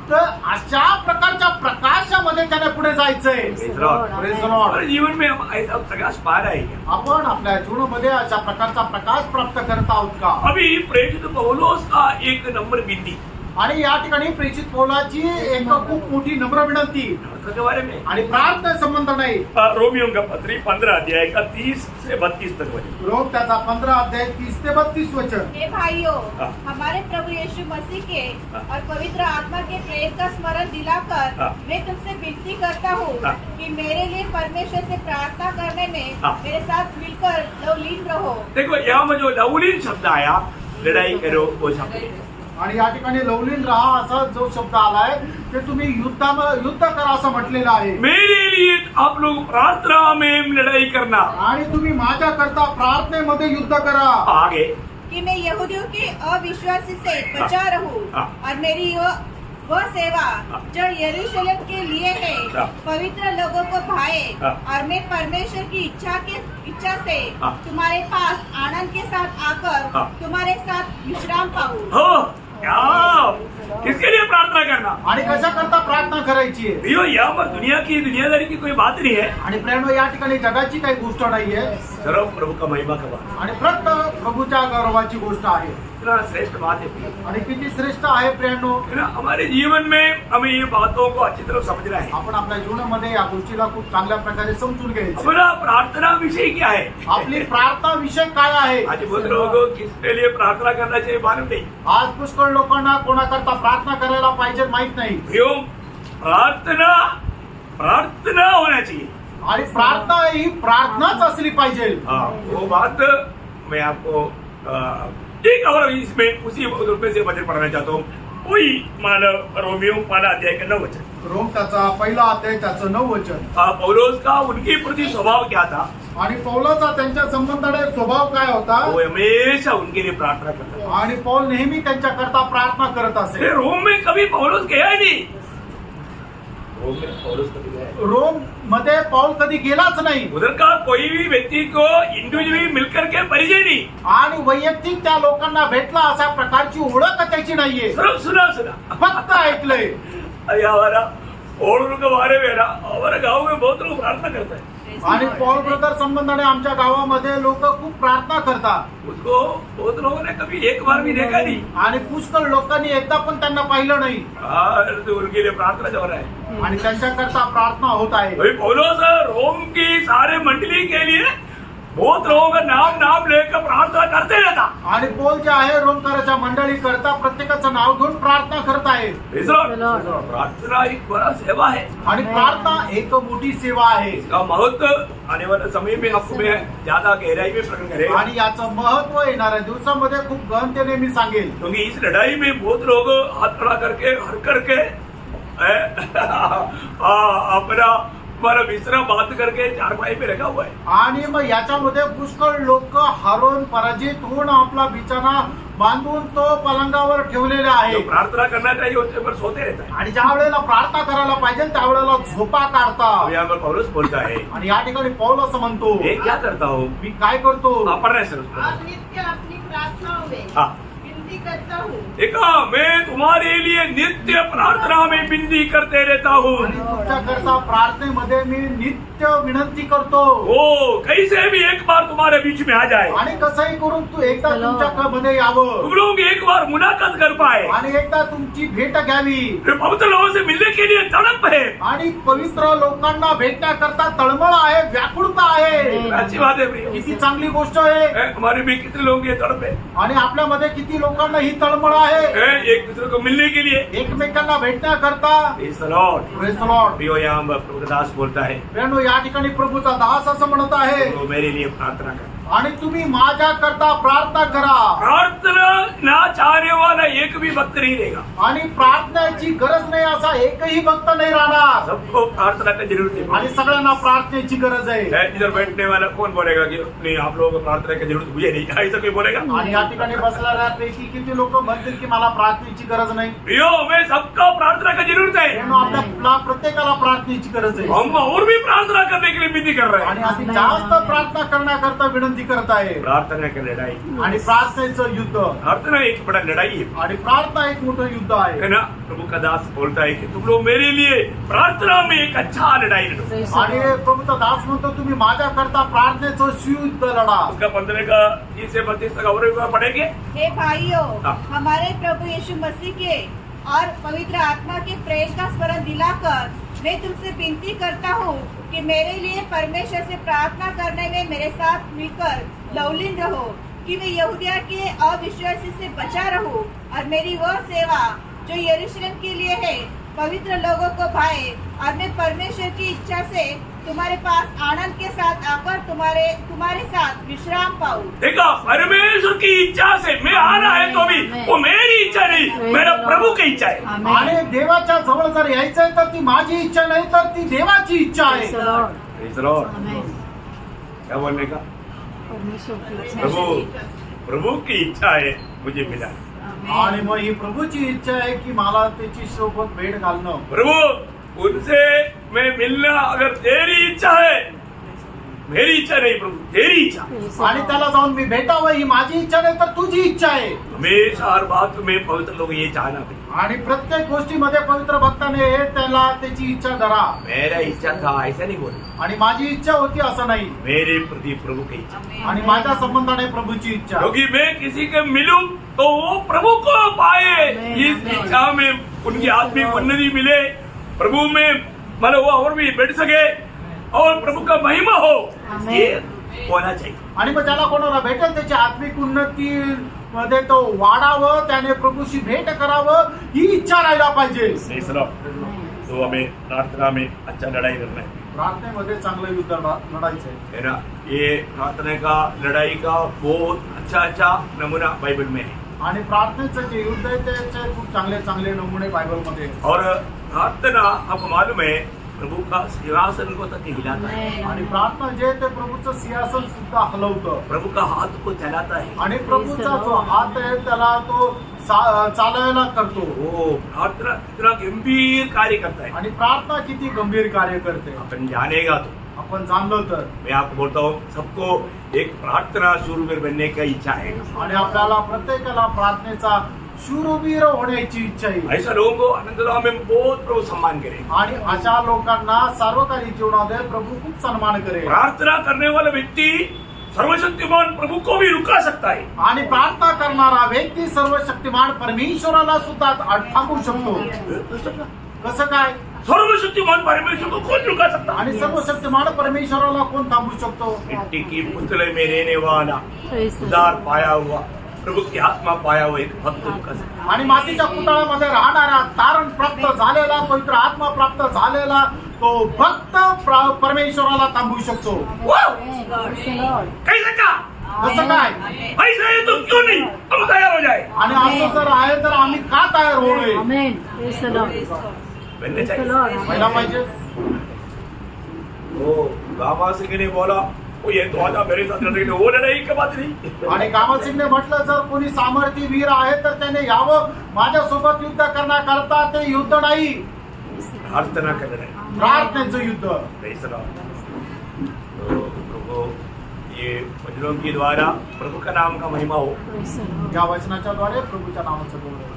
तर अशा प्रकारच्या प्रकाशामध्ये त्याने पुढे जायचंय. Praise the Lord. Praise the Lord. हमारे जीवन में हम ऐसा प्रकाश पा रहे हैं. आपण आपल्या जीवनामध्ये अशा प्रकारचा प्रकाश प्राप्त करत आहोत का. अभी प्रेरित पौलोस का एक नंबर विनती आणि या ठिकाणी प्रेषित पौलाची एक खूप मोठी नम्र विनंती के बारे में आणि प्रार्थना संबंध नाही. रोमियो का पत्री 15 अध्याय का 30 से 32 तक वचन. रोम त्याचा 15 अध्याय 30 ते 32 वचन. हे भाइयों, हाँ। हमारे प्रभु यीशु मसीह के हाँ। और पवित्र आत्मा के प्रेम का स्मरण दिलाकर हाँ। मैं तुमसे विनती करता हूँ हाँ। कि मेरे लिए परमेश्वर से प्रार्थना करने में हाँ। मेरे साथ मिलकर लवलीन रहो. देखो यहाँ में जो लवलीन शब्द आया, लड़ाई करो वो शब्द है. आणि या ठिकाणी लवलीन राहा असा जो शब्द आलाय ते तुम्ही युद्ध करा असं म्हटलेलं आहे. मेरे लिए आप लोग प्रार्थना में लड़ाई करना. आणि तुम्ही माझ्याकरता प्रार्थनेमध्ये युद्ध करा. आगे कि मैं यहूदियों के अविश्वासी से बचा रहूं हाँ। और मेरी वह सेवा हाँ। जो यरूशलेम के लिए है हाँ। पवित्र लोगों को भाए हाँ। और मैं परमेश्वर की इच्छा से हाँ। तुम्हारे पास आनंद के साथ आकर हाँ। तुम्हारे साथ विश्राम पाऊं. हो क्या, किसके लिए प्रार्थना करना. आणि कशा करता प्रार्थना करायची आहे. भैया यहाँ पर दुनियादारी की कोई बात नहीं है. आणि प्रेरणा या ठिकाणी जगाची काही गोष्ट नाहीये. सर्व प्रभु का महिमा का बात. आणि फक्त प्रभूच्या गौरवाची गोष्ट आहे. इतना श्रेष्ठ बात है. आणि किती श्रेष्ठ आहे प्रेरणो. है ना, हमारे जीवन में हमें ये बातों को अच्छी तरह समझना है. आपण आपल्या जीवनामध्ये या गोष्टीला खूप चांगल्या प्रकारे समजून घ्यायचं. हमारा प्रार्थना विषय क्या है. आपली प्रार्थना विषय काय आहे. आज बहुत लोगों किसके लिए प्रार्थना करना चाहिए मालूम नहीं. आज पुष्कळ लोकांना कोणाकरता प्रार्थना करायला पाहिजे माहित नाही. भैया प्रार्थना होना चाहिए. आणि प्रार्थना ही प्रार्थनाच असली पाहिजे. हाँ, वो बात मैं आपको एक और इसमें उसी में से वचन पढ़ना चाहता हूँ. वही मानव रोमियो 15 अध्याय का 9 वचन. रोम त्याचा पहिला अध्याय त्याचं 9 वचन. पौलोस का उनके प्रति स्वभाव क्या था. आणि पौलाचा त्यांच्या संबंधाने स्वभाव काय होता. वो हमेशा उनके लिए प्रार्थना करता था. आणि पौल नेहमी त्यांच्याकरता प्रार्थना करत असे. रोम में कभी पौलोस गया ही नहीं. रोम में पौलोस कभी गया नहीं. रोम मध्ये पौल कधी गेलाच नाही. उधर का कोई भी व्यक्ति को इंडिविजुअली मिलकर के परिचय नहीं. आणि वैयक्तिक त्या लोकांना भेटला अशा प्रकारची ओळख त्याची नाहीये. सिर्फ सुना फक्त ऐकलंय. अरे हमारा पौलोस के बारे में ना हमारे गाँव में बहुत लोग प्रार्थना करते हैं. आणि पौल ब्रदर संबंधाने आमच्या गावामध्ये लोक खूप प्रार्थना करतात. उसको बहुत लोगों ने कभी एक बार भी देखा नहीं. आणि पुष्कळ लोकांनी एकदा पण त्यांना पाहिलं नाही. तो उनके लिए प्रार्थना हो रहा है. आणि त्यांच्याकरता प्रार्थना होत आहे. भाई पौलोस रोम की सारे मंडली के लिए बहुत लोगों का नाम लेकर प्रार्थना करते रहता. आणि पौल जे आहे रोमकराच्या मंडळी करता प्रत्येकाचं नाव घेऊन प्रार्थना करत आहे. प्रार्थना एक बड़ा सेवा है. आणि प्रार्थना एक मोठी सेवा आहे. इसका महत्व आने वाले समय में आपको मैं ज्यादा गहराई में प्रकट करेगा. आणि याचं महत्व येणाऱ्या दिवसामध्ये खूप गहनतेने मी सांगेल. क्योंकि इस लड़ाई में बहुत लोग हाथ खड़ा करके हर करके अपना हमारा विश्राम बांध करके चारपाई पे रखा हुआ है. आणि मग याच्यामध्ये पुष्कळ लोक हारून पराजित होऊन आपला बिछाना बांधून तो पलंगावर ठेवलेला जो आहे. प्रार्थना करना चाहिए उसके ऊपर सोते रहता है. आणि ज्या वेळेला प्रार्थना करायला पाहिजे त्यावेळेला झोपा काढता. अब यहाँ पर पौलुस बोलता है आणि या ठिकाणी पौल असं म्हणतो मैं क्या करता हूँ. मी काय करतो. पढ़ सर और नित्य अपनी प्रार्थनाओं में हाँ. विनती करता हूँ. देखा मैं तुम्हारे लिए नित्य प्रार्थना में विनती करते रहता हूँ. आणि तुमच्याकरता प्रार्थनेमध्ये मी नित्य विनंती करतो. वो कैसे भी एक बार तुम्हारे बीच में आ जाए. आणि कसंही करून तू एकदा तुमच्यामध्ये यावं. तुम लोग एक बार मुलाकात कर पाए. आणि एकदा तुमची भेट घ्यावी. पवित्र लोगों से मिलने के लिए तड़प है. आणि पवित्र लोकांना भेटण्याकरता तळमळ आहे, व्याकुळता आहे. अच्छी बात है भैया. किती चांगली गोष्ट आहे. हमारे भी कितने लोग ये तड़प है. आणि आपल्यामध्ये किती लोक लोकांना ही तळमळ आहे एक दूसरे को मिलने के लिए। एकमेकांना भेटण्याकरता. Praise the Lord. Praise the Lord. प्रियो यहाँ प्रभु का दास बोलता है, प्रियानो, या ठिकाणी प्रभूचा दास असं म्हणत आहे, तो मेरे लिए प्रार्थना कर। आणि तुम्ही माझ्या करता प्रार्थना करा. प्रार्थना ना चाहने वाला एक भी भक्त नहीं रहेगा। आणि प्रार्थनेची गरज नाही असा एकही भक्त नाही राहणार. सबको प्रार्थना की जरूरत है। आणि सगळ्यांना प्रार्थनेची गरज आहे. इधर बैठने वाला कौन बोलेगा कि नहीं आप लोगों को प्रार्थना की जरूरत मुझे नहीं, ऐसा कोई बोलेगा? आणि या ठिकाणी बसणाऱ्यापैकी किती लोक म्हणतील की मला प्रार्थनेची गरज नाही. प्रियो, हमें सबका प्रार्थना की जरूरत है। प्रियानो, आपल्या प्रत्येकाला प्रार्थनेची गरज आहे. हम और भी प्रार्थना करने के लिए विनती कर रहे आणि हैं। आम्ही जास्त प्रार्थना करण्याकरता विनंती करत आहे. प्रार्थना की लड़ाई, आणि प्रार्थनेचं युद्ध, प्रार्थना एक बड़ा लड़ाई है, आणि प्रार्थना एक मोठं युद्ध आहे. है ना? प्रभु का दास बोलता है कि तुम लोग मेरे लिए प्रार्थना में एक अच्छा लड़ाई लड़ो। आणि प्रभूचा दास म्हणतो तुम्ही माझ्या करता प्रार्थनेचं युद्ध लढा. उसका 15 का 30 से 32 तक और पढ़ेंगे। हे भाइयों, हाँ। हमारे प्रभु यीशु मसीह के और पवित्र आत्मा के प्रेम का स्मरण दिलाकर मैं तुमसे विनती करता हूँ कि मेरे लिए परमेश्वर से प्रार्थना करने में मेरे साथ मिलकर लवलीन रहो, कि मैं यहूदिया के अविश्वासी से बचा रहूं और मेरी वह सेवा जो यरूशलेम के लिए है पवित्र लोगों को भाए, और मैं परमेश्वर की इच्छा से तुम्हारे पास आनंद के साथ आकर तुम्हारे साथ विश्राम पाऊं। देखो, परमेश्वर की इच्छा से मैं आना है तो भी वो मेरी इच्छा नहीं, मेरा प्रभु की इच्छा है। आणि देवाच्या जवळ जर यायचंय तर ती माझी इच्छा नाही तर ती देवाची इच्छा आहे. Praise the Lord. क्या बोलने का? प्रभु की इच्छा है मुझे मिला। आणि मग ही प्रभूची इच्छा आहे की मला त्याची सोबत भेट घालणं. प्रभु, उनसे मैं मिलना अगर तेरी इच्छा है, मेरी इच्छा नहीं प्रभु, तेरी इच्छा। आणि त्याला जाऊन मी भेटावं ही माझी इच्छा नाही तर तुझी इच्छा आहे. हमेशा हर बात में पवित्र लोग ये चाहना है, आणि प्रत्येक गोष्टीमध्ये पवित्र भक्ताने हे त्याला त्याची इच्छा धरा. मेरा इच्छा था ऐसा नहीं बोलना, आणि माझी इच्छा होती असं नाही, मेरे प्रति प्रभु की इच्छा। आणि माझ्या संबंधाने प्रभूची इच्छा. क्योंकि मैं किसी के मिलूं तो वो प्रभु को पाए, इस इच्छा में उनकी आत्मिक उन्नति मिले, प्रभु में मतलब वो और भी बढ़ सके और प्रभु का महिमा हो, ये होना चाहिए। आणि मग त्याला कोणाला भेटेल त्याची आत्मिक उन्नती मध्ये तो वाढावं, त्याने प्रभूशी भेट करावं ही इच्छा राहायला पाहिजे. नहीं सुनो, तो हमें प्रार्थना में अच्छा लड़ाई करना है, प्रार्थनेमध्ये चांगलं युद्ध लढायचंय. है ना? ये प्रार्थना का लड़ाई का बहुत अच्छा नमूना बाइबल में है। आणि प्रार्थनेचं जे युद्ध आहे त्याचे खूप चांगले चांगले नमुने बायबलमध्ये आहेत. और प्रार्थना आपको मालूम है प्रभु का सिंहासन को तक हिलाता है, आणि प्रार्थना जे आहे ते प्रभूचं सिंहासन सुद्धा हलवतं. प्रभु का हाथ को चलाता है। आणि प्रभूचा जो हात आहे त्याला तो चालवायला करतो. वो प्रार्थना इतना गंभीर कार्य करता है, आणि प्रार्थना किती गंभीर कार्य करते अपन जानेगा तो। आपण जाणलो तर. मैं आपको बोलता हूँ, सबको एक प्रार्थना शूरवीर बनने की इच्छा है, आणि आपल्याला प्रत्येकाला प्रार्थनेचा शूरवीर होण्याची इच्छा आहे. ऐसा लोगों को अनंतराम में बहुत प्रभु सम्मान करे। आणि अशा लोकांना सार्वकालिक जीवनामध्ये प्रभू खूप सन्मान करेल. प्रार्थना करने वाला व्यक्ति सर्वशक्तिमान प्रभु को भी रुका सकता है। आणि प्रार्थना करणारा व्यक्ती सर्वशक्तिमान परमेश्वराला सुद्धा थांबवू शकतो. कसं काय? सर्वशक्तिमान परमेश्वर को कौन रुका सकता? आणि सर्वशक्तिमान परमेश्वराला कोण थांबवू शकतो? मिट्टी की पुतले में रहने वाला उदार पाया हुआ प्रभु की आत्मा पाया हुआ एक भक्त रुका सकता। आणि मातीच्या पुतळ्यामध्ये राहणारा तारण प्राप्त झालेला पवित्र आत्मा प्राप्त झालेला तो भक्त परमेश्वराला थांबवू शकतो. कैसे का? कसं काय? ऐसा है तो क्यों नहीं हम तैयार हो जाए? आणि असं जर आहे तर आम्ही का तयार होऊ नये? बनने चाहिए। व्हायला पाहिजे. वो गामा सिंह ने बोला, वो ये तो आजा मेरे साथ लड़ने के लिए, वो लड़ाई की बात नहीं। आणि कामसिंगने म्हटलं जर कोणी सामर्थ्य वीर आहे तर त्याने यावं माझ्यासोबत युद्ध करण्याकरता. ते युद्ध नाही, प्रार्थना कर रहे हैं, प्रार्थनेचं युद्ध. तो प्रभु ये वचनों के द्वारा प्रभु का नाम का महिमा हो। या वचनाच्या द्वारे प्रभूच्या नावाचं गौरव.